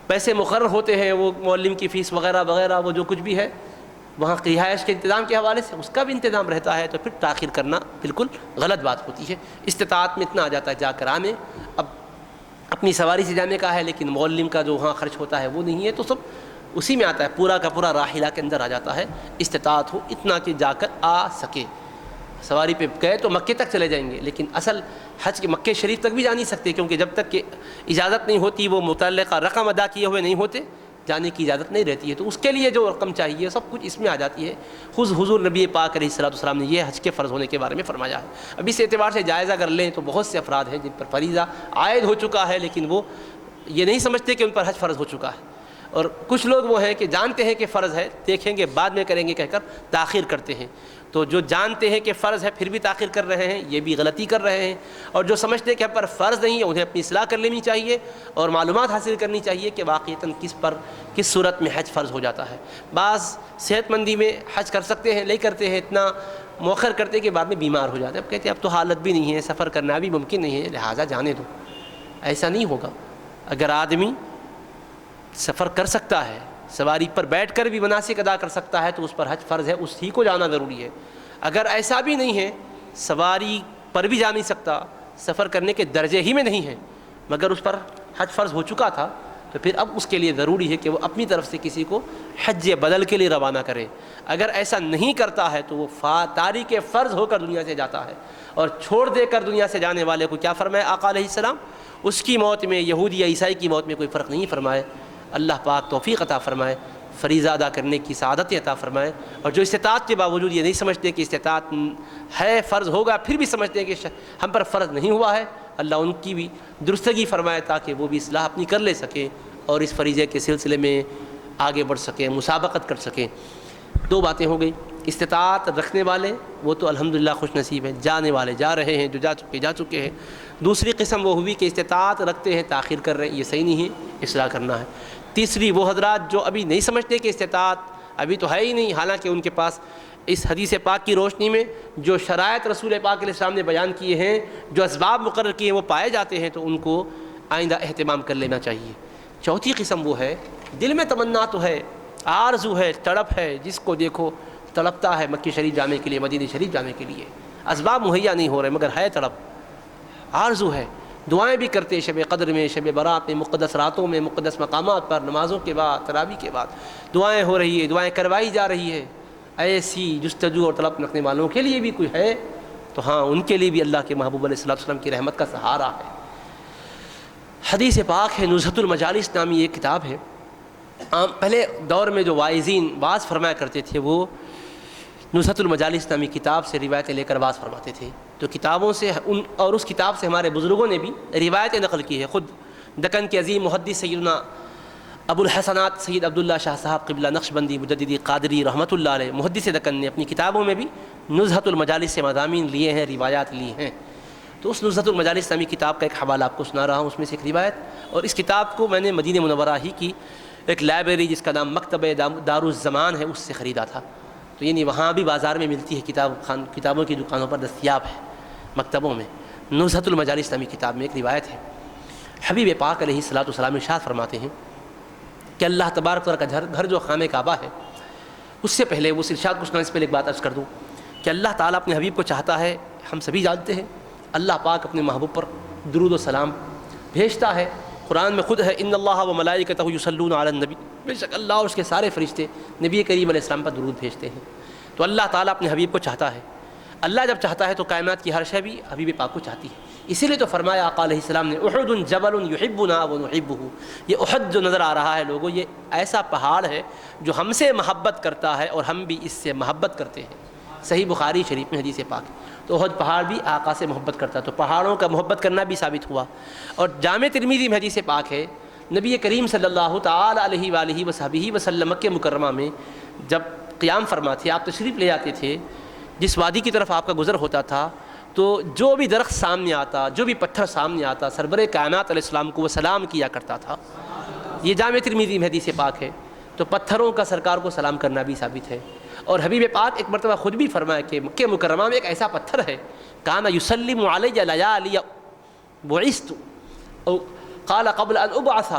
پیسے مقرر ہوتے ہیں، وہ معلم کی فیس وغیرہ وغیرہ، وہ جو کچھ بھی ہے وہاں رہائش کے انتظام کے حوالے سے اس کا بھی انتظام رہتا ہے، تو پھر تاخیر کرنا بالکل غلط بات ہوتی ہے۔ استطاعت میں اتنا آ جاتا ہے جا کر آنے، اب اپنی سواری سے جانے کا ہے لیکن معلم کا جو وہاں خرچ ہوتا ہے وہ نہیں ہے، تو سب اسی میں آتا ہے، پورا کا پورا راحلہ کے اندر آ جاتا ہے۔ استطاعت ہو اتنا کہ جا کر آ سکے، سواری پہ گئے تو مکے تک چلے جائیں گے، لیکن اصل حج کے مکے شریف تک بھی جا نہیں سکتے، کیونکہ جب تک کہ اجازت نہیں ہوتی، وہ متعلقہ رقم ادا کیے ہوئے نہیں ہوتے، جانے کی اجازت نہیں رہتی ہے، تو اس کے لیے جو رقم چاہیے سب کچھ اس میں آ جاتی ہے۔ خود حضور نبی پاک علیہ الصلوۃ والسلام نے یہ حج کے فرض ہونے کے بارے میں فرمایا ہے۔ اب اس اعتبار سے جائزہ اگر لیں تو بہت سے افراد ہیں جن پر فریضہ عائد ہو چکا ہے، لیکن وہ یہ نہیں سمجھتے کہ ان پر حج فرض ہو چکا ہے، اور کچھ لوگ وہ ہیں کہ جانتے ہیں کہ فرض ہے، دیکھیں گے بعد میں کریں گے کہہ کر تاخیر کرتے ہیں۔ تو جو جانتے ہیں کہ فرض ہے پھر بھی تاخیر کر رہے ہیں، یہ بھی غلطی کر رہے ہیں، اور جو سمجھتے ہیں کہ ہم پر فرض نہیں ہے انہیں اپنی اصلاح کر لینی چاہیے اور معلومات حاصل کرنی چاہیے کہ واقعتاً کس صورت میں حج فرض ہو جاتا ہے۔ بعض صحت مندی میں حج کر سکتے ہیں، نہیں کرتے ہیں، اتنا مؤخر کرتے کہ بعد میں بیمار ہو جاتے ہیں، اب کہتے ہیں اب تو حالت بھی نہیں ہے، سفر کرنا بھی ممکن نہیں ہے، لہٰذا جانے دو۔ ایسا نہیں ہوگا۔ اگر آدمی سفر کر سکتا ہے، سواری پر بیٹھ کر بھی مناسک ادا کر سکتا ہے تو اس پر حج فرض ہے، اسی کو جانا ضروری ہے۔ اگر ایسا بھی نہیں ہے، سواری پر بھی جا نہیں سکتا، سفر کرنے کے درجے ہی میں نہیں ہے، مگر اس پر حج فرض ہو چکا تھا، تو پھر اب اس کے لیے ضروری ہے کہ وہ اپنی طرف سے کسی کو حج بدل کے لیے روانہ کرے۔ اگر ایسا نہیں کرتا ہے تو وہ تارک فرض ہو کر دنیا سے جاتا ہے، اور چھوڑ دے کر دنیا سے جانے والے کو کیا فرمایا آقا علیہ السلام؟ اس کی موت میں، یہودی یا عیسائی کی موت میں کوئی فرق نہیں فرمائے۔ اللہ پاک توفیق عطا فرمائے، فریضہ ادا کرنے کی سعادت عطا فرمائے۔ اور جو استطاعت کے باوجود یہ نہیں سمجھتے کہ استطاعت ہے، فرض ہوگا، پھر بھی سمجھتے ہیں کہ ہم پر فرض نہیں ہوا ہے، اللہ ان کی بھی درستگی فرمائے تاکہ وہ بھی اصلاح اپنی کر لے سکیں اور اس فریضے کے سلسلے میں آگے بڑھ سکیں، مسابقت کر سکیں۔ دو باتیں ہو گئی، استطاعت رکھنے والے وہ تو الحمدللہ خوش نصیب ہیں، جانے والے جا رہے ہیں، جو جا چکے ہیں۔ دوسری قسم وہ ہوئی کہ استطاعت رکھتے ہیں تاخیر کر رہے ہیں، یہ صحیح نہیں ہے، اصلاح کرنا ہے۔ تیسری وہ حضرات جو ابھی نہیں سمجھتے کہ استطاعت ابھی تو ہے ہی نہیں، حالانکہ ان کے پاس اس حدیث پاک کی روشنی میں جو شرائط رسول پاک علیہ السلام نے بیان کیے ہیں، جو اسباب مقرر کیے ہیں وہ پائے جاتے ہیں، تو ان کو آئندہ اہتمام کر لینا چاہیے۔ چوتھی قسم وہ ہے دل میں تمنا تو ہے، آرزو ہے، تڑپ ہے، جس کو دیکھو تڑپتا ہے مکہ شریف جانے کے لیے، مدینہ شریف جانے کے لیے، اسباب مہیا نہیں ہو رہے مگر ہے تڑپ، آرزو ہے، دعائیں بھی کرتے شب قدر میں، شب برات میں، مقدس راتوں میں، مقدس مقامات پر، نمازوں کے بعد، تراویح کے بعد دعائیں ہو رہی ہے، دعائیں کروائی جا رہی ہے۔ ایسی جستجو اور طلب رکھنے والوں کے لیے بھی کوئی ہے تو ہاں، ان کے لیے بھی اللہ کے محبوب علیہ الصلوۃ والسلام کی رحمت کا سہارا ہے۔ حدیث پاک ہے، نزہۃ المجالس نامی ایک کتاب ہے۔ پہلے دور میں جو واعظین واعظ فرمایا کرتے تھے وہ نزہۃ المجالس نامی کتاب سے روایتیں لے کر واعظ فرماتے تھے، تو کتابوں سے اور اس کتاب سے ہمارے بزرگوں نے بھی روایتیں نقل کی ہے۔ خود دکن کے عظیم محدث سیدنا ابو الحسنات سید عبداللہ شاہ صاحب قبلہ نقشبندی مجددی قادری رحمۃ اللہ علیہ، محدث دکن نے اپنی کتابوں میں بھی نزہۃ المجالس سے مضامین لیے ہیں، روایات لی ہیں۔ تو اس نزہۃ المجالس نامی کتاب کا ایک حوالہ آپ کو سنا رہا ہوں، اس میں سے ایک روایت، اور اس کتاب کو میں نے مدینہ منورہ ہی کی ایک لائبریری جس کا نام مکتبہ دارالزمان ہے اس سے خریدا تھا، تو یعنی وہاں بھی بازار میں ملتی ہے، کتابوں کی دکانوں پر دستیاب ہے، مکتبوں میں۔ نزہۃ المجالس نامی کتاب میں ایک روایت ہے، حبیب پاک علیہ الصلوۃ والسلام ارشاد فرماتے ہیں کہ اللہ تبارک و تعالیٰ کا گھر جو خانہ کعبہ ہے، اس سے پہلے وہ ارشاد کو سنانے سے پہلے ایک بات عرض کر دوں کہ اللہ تعالیٰ اپنے حبیب کو چاہتا ہے، ہم سبھی جانتے ہیں، اللہ پاک اپنے محبوب پر درود و سلام بھیجتا ہے۔ قرآن میں خود ہے ان اللہ و ملائکتہ یصلون علی النبی، بے شک اللہ اور اس کے سارے فرشتے نبی کریم علیہ السلام پر درود بھیجتے ہیں۔ تو اللہ تعالیٰ اپنے حبیب کو چاہتا ہے. اللہ جب چاہتا ہے تو کائنات کی ہر شے بھی حبیب پاک کو چاہتی ہے. اسی لیے تو فرمایا آقا علیہ السلام نے احد جبل یحبنا ونحبہ. یہ احد جو نظر آ رہا ہے لوگوں، یہ ایسا پہاڑ ہے جو ہم سے محبت کرتا ہے اور ہم بھی اس سے محبت کرتے ہیں. صحیح بخاری شریف میں حدیث پاک. تو احد پہاڑ بھی آقا سے محبت کرتا ہے. تو پہاڑوں کا محبت کرنا بھی ثابت ہوا. اور جامع ترمذی میں حدیث پاک ہے، نبی کریم صلی اللہ تعالی علیہ وآلہ وصحبہ وسلم مکہ مکرمہ میں جب قیام فرما تھے، آپ تشریف لے آتے تھے، جس وادی کی طرف آپ کا گزر ہوتا تھا تو جو بھی درخت سامنے آتا، جو بھی پتھر سامنے آتا، سرور کائنات علیہ السلام کو وہ سلام کیا کرتا تھا. یہ جامع ترمذی میں حدیث پاک ہے. تو پتھروں کا سرکار کو سلام کرنا بھی ثابت ہے. اور حبیب پاک ایک مرتبہ خود بھی فرمایا کہ مکہ مکرمہ میں ایک ایسا پتھر ہے کانا یسلم علی لیالی بعثت او قال قبل ان ابعث،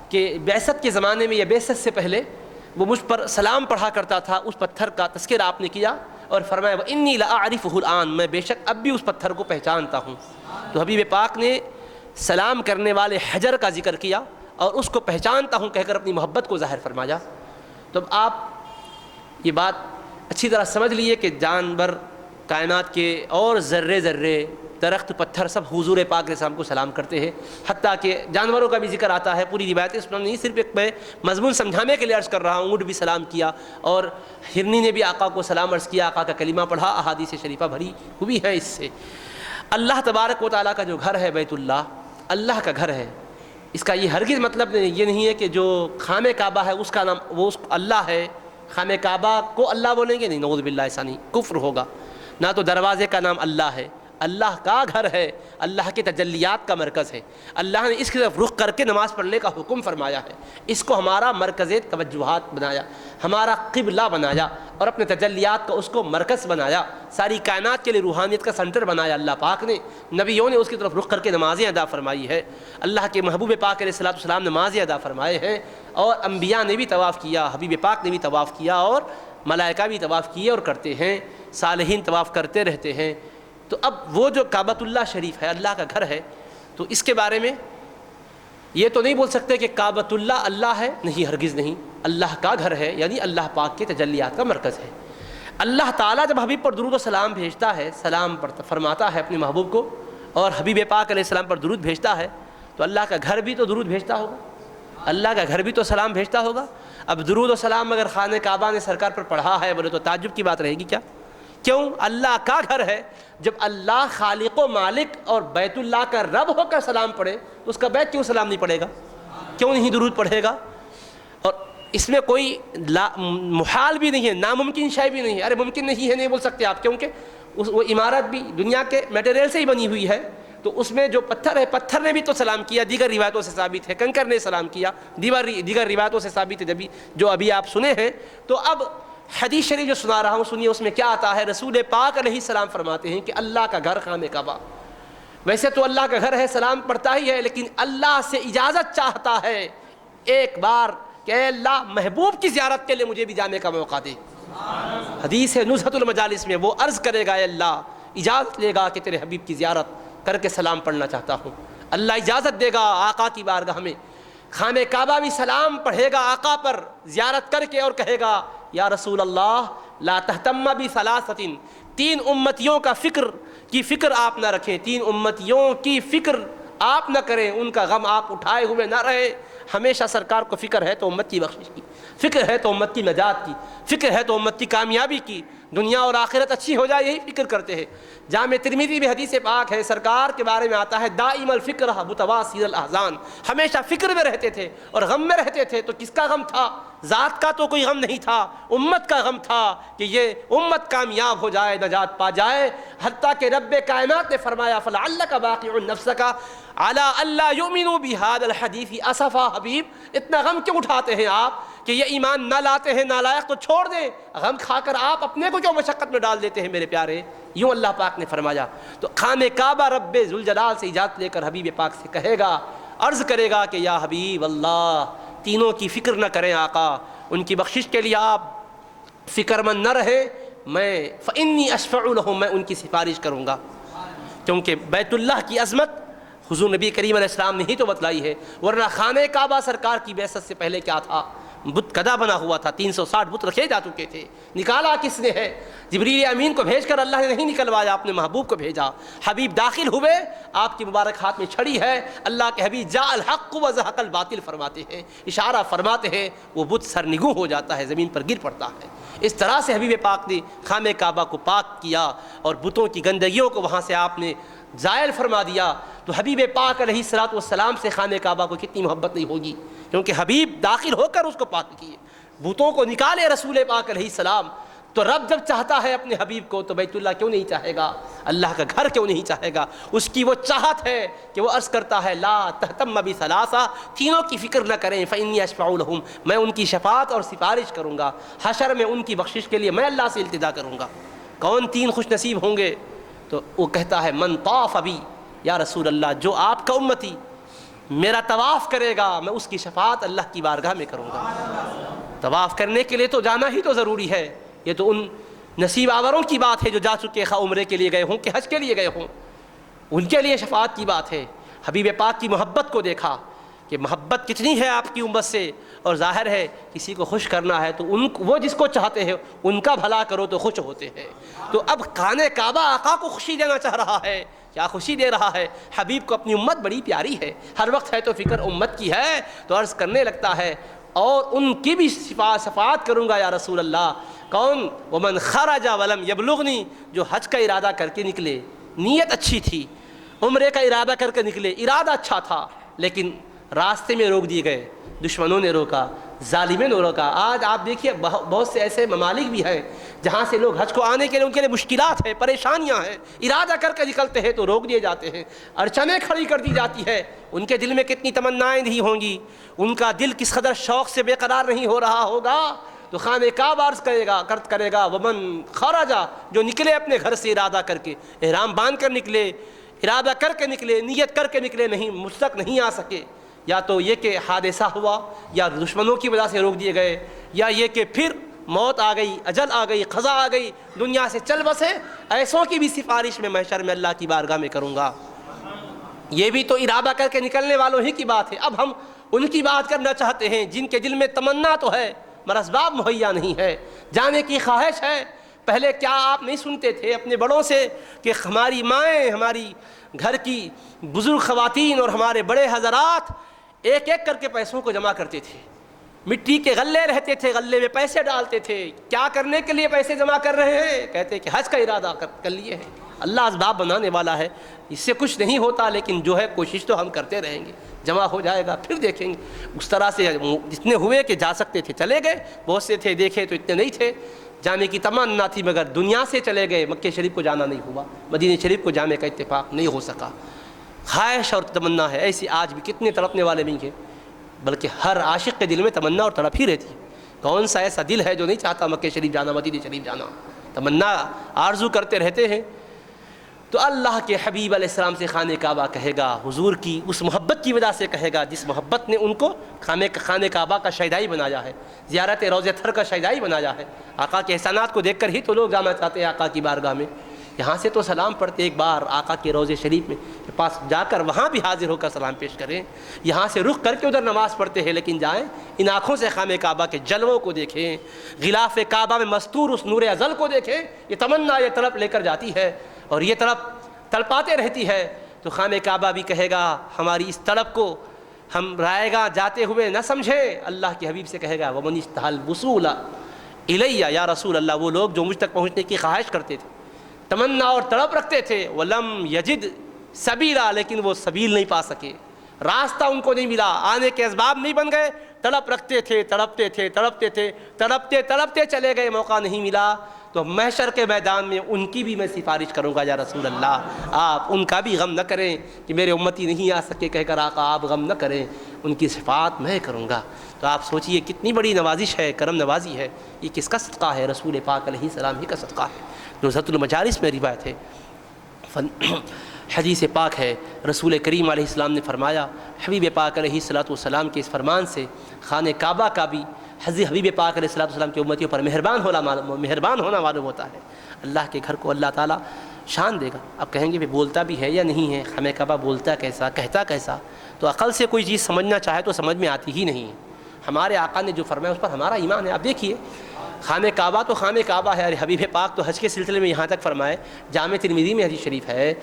کہ بعثت کے زمانے میں یا بعثت سے پہلے وہ مجھ پر سلام پڑھا کرتا تھا. اس پتھر کا تذکرہ آپ نے کیا اور فرمایا وانی لاعرفہ الآن، میں بے شک اب بھی اس پتھر کو پہچانتا ہوں. تو حبیب پاک نے سلام کرنے والے حجر کا ذکر کیا اور اس کو پہچانتا ہوں کہہ کر اپنی محبت کو ظاہر فرمایا. تو اب آپ یہ بات اچھی طرح سمجھ لیے کہ جانور کائنات کے اور ذرے ذرے، درخت، پتھر سب حضور پاک علیہ السلام کو سلام کرتے ہیں. حتیٰ کہ جانوروں کا بھی ذکر آتا ہے. پوری روایتیں اس میں نہیں، صرف ایک میں مضمون سمجھانے کے لیے عرض کر رہا ہوں. اونٹ بھی سلام کیا اور ہرنی نے بھی آقا کو سلام عرض کیا، آقا کا کلمہ پڑھا. احادیث شریفہ بھری ہوئی ہے اس سے. اللہ تبارک و تعالیٰ کا جو گھر ہے بیت اللہ، اللہ کا گھر ہے. اس کا یہ ہرگز مطلب یہ نہیں ہے کہ جو خانہ کعبہ ہے اس کا نام وہ اللہ ہے، خانہ کعبہ کو اللہ بولیں گے، نہیں، نعوذ باللہ، ایسا نہیں، کفر ہوگا. نہ تو دروازے کا نام اللہ ہے، اللہ کا گھر ہے، اللہ کے تجلیات کا مرکز ہے. اللہ نے اس کی طرف رخ کر کے نماز پڑھنے کا حکم فرمایا ہے. اس کو ہمارا مرکز توجہات بنایا، ہمارا قبلہ بنایا اور اپنے تجلیات کا اس کو مرکز بنایا. ساری کائنات کے لیے روحانیت کا سنٹر بنایا اللہ پاک نے. نبیوں نے اس کی طرف رخ کر کے نمازیں ادا فرمائی ہے. اللہ کے محبوب پاک علیہ الصلوۃ والسلام نمازیں ادا فرمائے ہیں. اور انبیاء نے بھی طواف کیا، حبیب پاک نے بھی طواف کیا اور ملائکہ بھی طواف کیے اور کرتے ہیں. صالحین طواف کرتے رہتے ہیں. تو اب وہ جو کعبۃ اللہ شریف ہے، اللہ کا گھر ہے، تو اس کے بارے میں یہ تو نہیں بول سکتے کہ کعبۃ اللہ اللہ ہے، نہیں، ہرگز نہیں. اللہ کا گھر ہے، یعنی اللہ پاک کے تجلیات کا مرکز ہے. اللہ تعالیٰ جب حبیب پر درود و سلام بھیجتا ہے، سلام فرماتا ہے اپنے محبوب کو، اور حبیب پاک علیہ السلام پر درود بھیجتا ہے، تو اللہ کا گھر بھی تو درود بھیجتا ہوگا، اللہ کا گھر بھی تو سلام بھیجتا ہوگا. اب درود و سلام اگر خانہ کعبہ نے سرکار پر پڑھا ہے بولے تو تعجب کی بات رہے گی کیا؟ کیوں؟ اللہ کا گھر ہے. جب اللہ خالق و مالک اور بیت اللہ کا رب ہو کر سلام پڑھے تو اس کا بیت کیوں سلام نہیں پڑھے گا؟ کیوں نہیں درود پڑھے گا؟ اور اس میں کوئی محال بھی نہیں ہے، ناممکن شے بھی نہیں ہے. ارے ممکن نہیں ہے نہیں بول سکتے آپ، کیونکہ وہ عمارت بھی دنیا کے میٹیریل سے ہی بنی ہوئی ہے. تو اس میں جو پتھر ہے، پتھر نے بھی تو سلام کیا. دیگر روایتوں سے ثابت ہے کنکر نے سلام کیا، دیگر روایتوں سے ثابت ہے جو ابھی آپ سنے ہیں. تو اب حدیث شریف جو سنا رہا ہوں سنیے، اس میں کیا آتا ہے. رسول پاک علیہ السلام فرماتے ہیں کہ اللہ کا گھر خانہ کعبہ. ویسے تو اللہ کا گھر ہے، سلام پڑھتا ہی ہے، لیکن اللہ سے اجازت چاہتا ہے ایک بار کہ اے اللہ محبوب کی زیارت کے لیے مجھے بھی جانے کا موقع دے. حدیث نزہۃ المجالس میں وہ عرض کرے گا، اے اللہ اجازت لے گا کہ تیرے حبیب کی زیارت کر کے سلام پڑھنا چاہتا ہوں. اللہ اجازت دے گا آقا کی بارگاہ میں. خانہ کعبہ بھی سلام پڑھے گا آقا پر زیارت کر کے اور کہے گا یا رسول اللہ لا تہتم بثلاثۃ، 3 امتیوں کی فکر آپ نہ رکھیں، 3 امتیوں کی فکر آپ نہ کریں، ان کا غم آپ اٹھائے ہوئے نہ رہیں. ہمیشہ سرکار کو فکر ہے تو امت کی بخشش کی، فکر ہے تو امت کی نجات کی، فکر ہے تو امت کی کامیابی کی، دنیا اور آخرت اچھی ہو جائے، یہی فکر کرتے ہیں. جامع ترمذی میں حدیث پاک ہے، سرکار کے بارے میں آتا ہے دائم الفکر متواصل الاحزان، ہمیشہ فکر میں رہتے تھے اور غم میں رہتے تھے. تو کس کا غم تھا؟ ذات کا تو کوئی غم نہیں تھا، امت کا غم تھا کہ یہ امت کامیاب ہو جائے، نجات پا جائے. حتیٰ کہ رب کائنات نے فرمایا فلعلک باقع نفسک علی الا یؤمنوا بہذا الحدیث اسفا. حبیب اتنا غم کیوں اٹھاتے ہیں آپ کہ یہ ایمان نہ لاتے ہیں، نالائق تو چھوڑ دیں، غم کھا کر آپ اپنے کو کیوں مشقت میں ڈال دیتے ہیں میرے پیارے؟ یوں اللہ پاک نے فرمایا. تو خانہ کعبہ رب ذوالجلال سے اجازت لے کر حبیب پاک سے کہے گا، عرض کرے گا کہ یا حبیب اللہ، تینوں کی فکر نہ کریں آقا، ان کی بخشش کے لیے آپ فکر مند نہ رہیں، میں فإنی اشفع لہم، میں ان کی سفارش کروں گا. کیونکہ بیت اللہ کی عظمت حضور نبی کریم علیہ السلام نے ہی تو بتلائی ہے، ورنہ خانہ کعبہ سرکار کی بعثت سے پہلے کیا تھا؟ بت کدا بنا ہوا تھا، 360 بت رکھے جا چکے تھے، نکالا کس نے ہے؟ جبریل امین کو بھیج کر اللہ نے نہیں نکلوایا، اپنے محبوب کو بھیجا۔ حبیب داخل ہوئے، آپ کی مبارک ہاتھ میں چھڑی ہے، اللہ کے حبیب جاء الحق وزہق الباطل فرماتے ہیں، اشارہ فرماتے ہیں، وہ بت سرنگوں ہو جاتا ہے، زمین پر گر پڑتا ہے۔ اس طرح سے حبیب پاک نے خانہ کعبہ کو پاک کیا اور بتوں کی گندگیوں کو وہاں سے آپ نے زائل فرما دیا۔ تو حبیب پاک علیہ الصلوۃ والسلام سے خانہ کعبہ کو کتنی محبت نہیں ہوگی، کیونکہ حبیب داخل ہو کر اس کو پاک کیے، بتوں کو نکالے رسول پاک علیہ السلام۔ تو رب جب چاہتا ہے اپنے حبیب کو تو بیت اللہ کیوں نہیں چاہے گا، اللہ کا گھر کیوں نہیں چاہے گا؟ اس کی وہ چاہت ہے کہ وہ عرض کرتا ہے لا تہتم بثلاثہ، تینوں کی فکر نہ کریں، فإنی اشفع لہم، میں ان کی شفاعت اور سفارش کروں گا، حشر میں ان کی بخشش کے لیے میں اللہ سے التجا کروں گا۔ کون تین خوش نصیب ہوں گے؟ تو وہ کہتا ہے من طاف بی، یا رسول اللہ جو آپ کا امتی میرا طواف کرے گا میں اس کی شفاعت اللہ کی بارگاہ میں کروں گا۔ طواف کرنے کے لیے تو جانا ہی تو ضروری ہے، یہ تو ان نصیب آوروں کی بات ہے جو جا چکے خواہ عمرے کے لیے گئے ہوں کہ حج کے لیے گئے ہوں، ان کے لیے شفاعت کی بات ہے۔ حبیب پاک کی محبت کو دیکھا کہ محبت کتنی ہے آپ کی امت سے، اور ظاہر ہے کسی کو خوش کرنا ہے تو وہ جس کو چاہتے ہیں ان کا بھلا کرو تو خوش ہوتے ہیں۔ تو اب خانہ کعبہ آقا کو خوشی دینا چاہ رہا ہے، کیا خوشی دے رہا ہے؟ حبیب کو اپنی امت بڑی پیاری ہے، ہر وقت ہے تو فکر امت کی ہے، تو عرض کرنے لگتا ہے اور ان کی بھی شفاعت کروں گا یا رسول اللہ۔ کون؟ ومن خرج ولم یبلغنی، جو حج کا ارادہ کر کے نکلے، نیت اچھی تھی، عمرے کا ارادہ کر کے نکلے، ارادہ اچھا تھا، لیکن راستے میں روک دیے گئے، دشمنوں نے روکا، ظالموں نے روکا۔ آج آپ دیکھیے بہت سے ایسے ممالک بھی ہیں جہاں سے لوگ حج کو آنے کے لیے ان کے لیے مشکلات ہیں، پریشانیاں ہیں، ارادہ کر کے نکلتے ہیں تو روک دیے جاتے ہیں، اڑچنیں کھڑی کر دی جاتی ہے۔ ان کے دل میں کتنی تمنائیں نہیں ہوں گی، ان کا دل کس قدر شوق سے بے قرار نہیں ہو رہا ہوگا۔ تو خانہ کعبہ عرض کرے گا ومن خرجا، جو نکلے اپنے گھر سے ارادہ کر کے، احرام باندھ کر نکلے، ارادہ کر کے نکلے، نیت کر کے نکلے، نہیں مجھ تک نہیں آ سکے، یا تو یہ کہ حادثہ ہوا، یا دشمنوں کی وجہ سے روک دیے گئے، یا یہ کہ پھر موت آ گئی، اجل آ گئی، قضا آ گئی، دنیا سے چل بسے، ایسوں کی بھی سفارش میں محشر میں اللہ کی بارگاہ میں کروں گا۔ یہ بھی تو ارادہ کر کے نکلنے والوں ہی کی بات ہے۔ اب ہم ان کی بات کرنا چاہتے ہیں جن کے دل میں تمنا تو ہے مگر اسباب مہیا نہیں ہے، جانے کی خواہش ہے۔ پہلے کیا آپ نہیں سنتے تھے اپنے بڑوں سے کہ ہماری مائیں، ہماری گھر کی بزرگ خواتین اور ہمارے بڑے حضرات ایک ایک کر کے پیسوں کو جمع کرتے تھے، مٹی کے غلے رہتے تھے، غلے میں پیسے ڈالتے تھے۔ کیا کرنے کے لیے پیسے جمع کر رہے ہیں؟ کہتے کہ حج کا ارادہ کر لیے ہیں، اللہ اسباب بنانے والا ہے، اس سے کچھ نہیں ہوتا، لیکن جو ہے کوشش تو ہم کرتے رہیں گے، جمع ہو جائے گا پھر دیکھیں گے۔ اس طرح سے جتنے ہوئے کہ جا سکتے تھے چلے گئے، بہت سے تھے دیکھے تو اتنے نہیں تھے، جانے کی تمنا تھی مگر دنیا سے چلے گئے، مکہ شریف کو جانا نہیں ہوا، مدینہ شریف کو جانے کا اتفاق نہیں ہو سکا۔ خواہش اور تمنا ہے ایسی، آج بھی کتنے تڑپنے والے نہیں ہیں، بلکہ ہر عاشق کے دل میں تمنا اور تڑپ ہی رہتی ہے۔ کون سا ایسا دل ہے جو نہیں چاہتا مکہ شریف جانا، مدینہ شریف جانا؟ تمنا آرزو کرتے رہتے ہیں۔ تو اللہ کے حبیب علیہ السلام سے خانہ کعبہ کہے گا، حضور کی اس محبت کی وجہ سے کہے گا جس محبت نے ان کو خانہ کعبہ کا شیدائی بنایا ہے، زیارت روضہ تھر کا شیدائی بنایا ہے۔ آقا کے احسانات کو دیکھ کر ہی تو لوگ جانا چاہتے ہیں آقا کی بارگاہ میں۔ یہاں سے تو سلام پڑھتے، ایک بار آقا کے روضے شریف میں کے پاس جا کر وہاں بھی حاضر ہو کر سلام پیش کریں، یہاں سے رخ کر کے ادھر نماز پڑھتے ہیں، لیکن جائیں ان آنکھوں سے خانہ کعبہ کے جلووں کو دیکھیں، غلاف کعبہ میں مستور اس نور ازل کو دیکھیں۔ یہ تمنا، یہ طلب لے کر جاتی ہے اور یہ تڑپاتے رہتی ہے۔ تو خانہ کعبہ بھی کہے گا ہماری اس طلب کو ہم رائے گا جاتے ہوئے نہ سمجھے، اللہ کے حبیب سے کہے گا ومن اشتہى الوصول الیہ، یا رسول اللہ وہ لوگ جو مجھ تک پہنچنے کی خواہش کرتے تھے، تمنا اور تڑپ رکھتے تھے، ولم یجد سبیلا، لیکن وہ سبیل نہیں پا سکے، راستہ ان کو نہیں ملا، آنے کے اسباب نہیں بن گئے، تڑپ رکھتے تھے، تڑپتے تھے، تڑپتے تھے، تڑپتے چلے گئے، موقع نہیں ملا۔ تو محشر کے میدان میں ان کی بھی میں سفارش کروں گا یا رسول اللہ، آپ ان کا بھی غم نہ کریں کہ میرے امتی نہیں آ سکے کہہ کر، آقا آپ غم نہ کریں، ان کی شفاعت میں کروں گا۔ تو آپ سوچئے کتنی بڑی نوازش ہے، کرم نوازی ہے، یہ کس کا صدقہ ہے؟ رسول پاک علیہ السلام ہی کا صدقہ ہے۔ نزہۃ المجالس میں روایت ہے، حدیث پاک ہے، رسول کریم علیہ السلام نے فرمایا، حبیب پاک علیہ الصلوۃ والسلام کے اس فرمان سے خانہ کعبہ کا بھی حبیب پاک علیہ الصلوۃ والسلام کی امتیوں پر مہربان ہونا معلوم ہوتا ہے۔ اللہ کے گھر کو اللہ تعالیٰ شان دے گا۔ اب کہیں گے بولتا بھی ہے یا نہیں ہے خانہ کعبہ، بولتا کیسا، کہتا کیسا؟ تو عقل سے کوئی چیز سمجھنا چاہے تو سمجھ میں آتی ہی نہیں ہے۔ ہمارے آقا نے جو فرمایا اس پر ہمارا ایمان ہے. آپ دیکھیے خانہ کعبہ تو خانہ کعبہ ہے. حبیب پاک تو حج کے سلسلے میں یہاں تک فرمائے, جامع ترمذی میں حدیث شریف ہے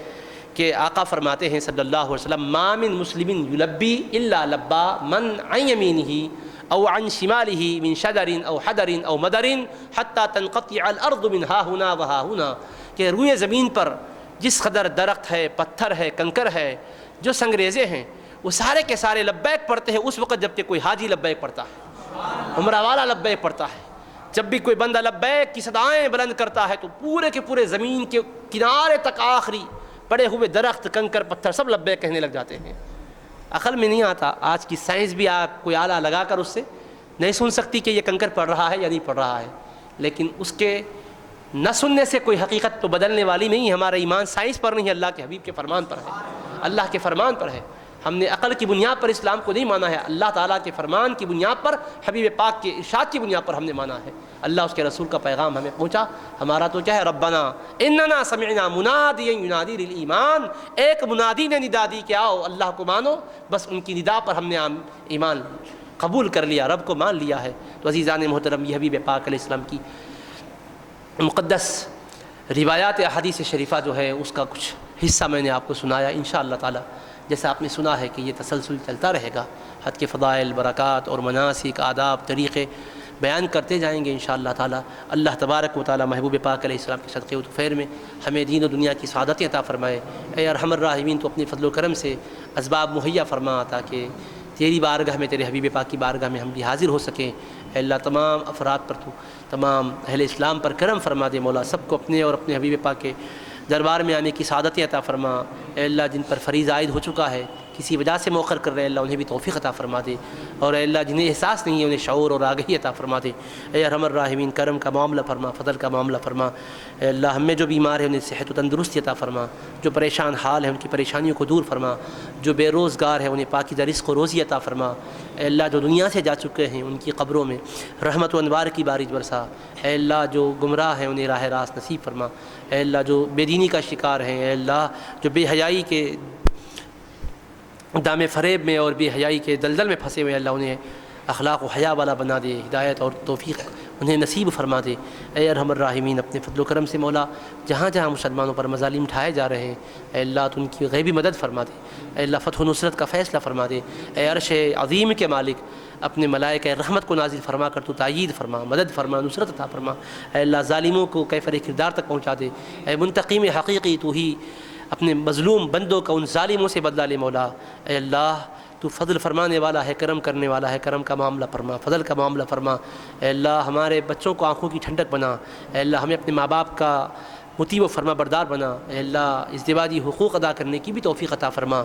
کہ آقا فرماتے ہیں صلی اللہ علیہ وسلم, ما من مسلم یلبی الا لبا من عن یمینہ او عن شمالہ من شجر او حدر او مدر حتی تنقطع الارض من ہا ہنا و ہا ہنا, کہ روئے زمین پر جس قدر درخت ہے, پتھر ہے, کنکر ہے, جو سنگریزے ہیں, وہ سارے کے سارے لبیک پڑھتے ہیں اس وقت جب کہ کوئی حاجی لبیک پڑھتا ہے, عمرہ والا لبیک پڑھتا ہے. جب بھی کوئی بندہ لبیک کی صدائیں بلند کرتا ہے تو پورے کے پورے زمین کے کنارے تک آخری پڑے ہوئے درخت, کنکر, پتھر سب لبیک کہنے لگ جاتے ہیں. عقل میں نہیں آتا, آج کی سائنس بھی آپ کوئی آلہ لگا کر اس سے نہیں سن سکتی کہ یہ کنکر پڑھ رہا ہے یا نہیں پڑھ رہا ہے, لیکن اس کے نہ سننے سے کوئی حقیقت تو بدلنے والی نہیں ہے. ہمارا ایمان سائنس پر نہیں ہے, اللہ کے حبیب کے فرمان پر ہے, اللہ کے فرمان پر ہے. ہم نے عقل کی بنیاد پر اسلام کو نہیں مانا ہے, اللہ تعالیٰ کے فرمان کی بنیاد پر, حبیب پاک کے ارشاد کی بنیاد پر ہم نے مانا ہے. اللہ اس کے رسول کا پیغام ہمیں پہنچا. ہمارا تو کیا ہے, ربنا اننا سمعنا منادیا ینادی للایمان, ایک منادی نے ندا دی کہ آؤ اللہ کو مانو, بس ان کی ندا پر ہم نے ایمان قبول کر لیا, رب کو مان لیا ہے. تو عزیزان محترم, یہ حبیب پاک علیہ السلام کی مقدس روایات احادیث شریفہ جو ہے اس کا کچھ حصہ میں نے آپ کو سنایا. انشاءاللہ تعالی جیسا آپ نے سنا ہے کہ یہ تسلسل چلتا رہے گا, حج کے فضائل, برکات اور مناسک, آداب, طریقے بیان کرتے جائیں گے انشاءاللہ تعالی. اللہ تبارک و تعالی محبوب پاک علیہ السلام کے صدقے و طفیر میں ہمیں دین و دنیا کی سعادتیں عطا فرمائے. اے ارحم الراحمین, تو اپنے فضل و کرم سے اسباب مہیا فرما تاکہ تیری بارگاہ میں, تیرے حبیب پاک کی بارگاہ میں ہم بھی حاضر ہو سکیں. اے اللہ تمام افراد پر, تو تمام اہل اسلام پر کرم فرما دے مولا, سب کو اپنے اور اپنے حبیب پاک کے دربار میں آنے کی سعادتیں عطا فرما. اے اللہ جن پر فریض عائد ہو چکا ہے, کسی وجہ سے مؤخر کر رہے, اللہ انہیں بھی توفیق عطا فرما دے. اور اے اللہ جنہیں احساس نہیں ہے انہیں شعور اور آگہی عطا فرما دے. اے ارحم الراحمین, کرم کا معاملہ فرما, فضل کا معاملہ فرما. اے اللہ ہم میں جو بیمار ہیں انہیں صحت و تندرستی عطا فرما, جو پریشان حال ہیں ان کی پریشانیوں کو دور فرما, جو بے روزگار ہیں انہیں پاکیزہ رزق و روزی عطا فرما. اے اللہ جو دنیا سے جا چکے ہیں ان کی قبروں میں رحمت و انوار کی بارش برسا. اے اللہ جو گمراہ ہیں انہیں راہ راست نصیب فرما. اے اللہ جو بے دینی کا شکار ہیں, اے اللہ جو بے حیائی کے دام فریب میں اور بے حیائی کے دلدل میں پھنسے ہوئے, اللہ انہیں اخلاق و حیا والا بنا دے, ہدایت اور توفیق انہیں نصیب فرما دے. اے ارحم الراحمین, اپنے فضل و کرم سے مولا جہاں جہاں مسلمانوں پر مظالم اٹھائے جا رہے ہیں, اے اللہ تو ان کی غیبی مدد فرما دے. اے اللہ فتح و نصرت کا فیصلہ فرما دے. اے عرش عظیم کے مالک, اپنے ملائکہ رحمت کو نازل فرما کر تو تائید فرما, مدد فرما, نصرت عطا فرما. اے اللہ ظالموں کو کیفر کردار تک پہنچا دے. اے منتقم حقیقی, تو ہی اپنے مظلوم بندوں کا ان ظالموں سے بدلہ لے مولا. اے اللہ تو فضل فرمانے والا ہے, کرم کرنے والا ہے, کرم کا معاملہ فرما, فضل کا معاملہ فرما. اے اللہ ہمارے بچوں کو آنکھوں کی ٹھنڈک بنا. اے اللہ ہمیں اپنے ماں باپ کا مطیع و فرما بردار بنا. اے اللہ ازدواجی حقوق ادا کرنے کی بھی توفیق عطا فرما,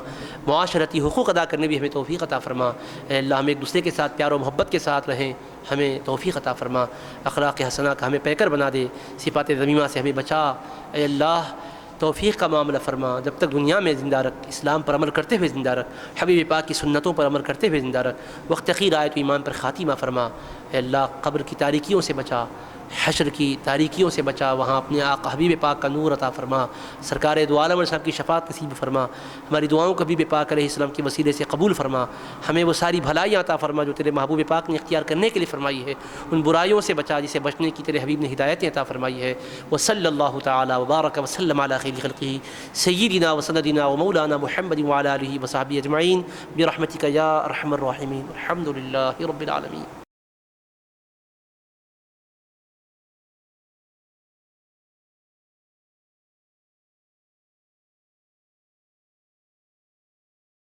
معاشرتی حقوق ادا کرنے بھی ہمیں توفیق عطا فرما. اے اللہ ہم ایک دوسرے کے ساتھ پیار و محبت کے ساتھ رہیں, ہمیں توفیق عطا فرما. اخلاق حسنہ کا ہمیں پیکر بنا دے, صفات ذمیمہ سے ہمیں بچا. اے اللہ توفیق کا معاملہ فرما, جب تک دنیا میں زندہ رکھ, اسلام پر عمل کرتے ہوئے زندہ رکھ, حبیب پاک کی سنتوں پر عمل کرتے ہوئے زندہ رکھ, وقت اخیر آئے تو ایمان پر خاتمہ فرما. اے اللہ قبر کی تاریکیوں سے بچا, حشر کی تاریکیوں سے بچا, وہاں اپنے آقا حبیب پاک کا نور عطا فرما. سرکار دو عالم صاحب کی شفاعت نصیب فرما. ہماری دعاؤں کو حبیب پاک علیہ السلام کے وسیلے سے قبول فرما. ہمیں وہ ساری بھلائیاں عطا فرما جو تیرے محبوب پاک نے اختیار کرنے کے لیے فرمائی ہے. ان برائیوں سے بچا جسے بچنے کی تیرے حبیب نے ہدایتیں عطا فرمائی ہے. وصلی اللہ تعالی وبارک وسلم علی خیر خلقہ سیدنا وسندنا ومولانا محمد وعلی آلہ وصحبہ اجمعین برحمتک یا ارحم الراحمین. الحمد للہ رب العالمین.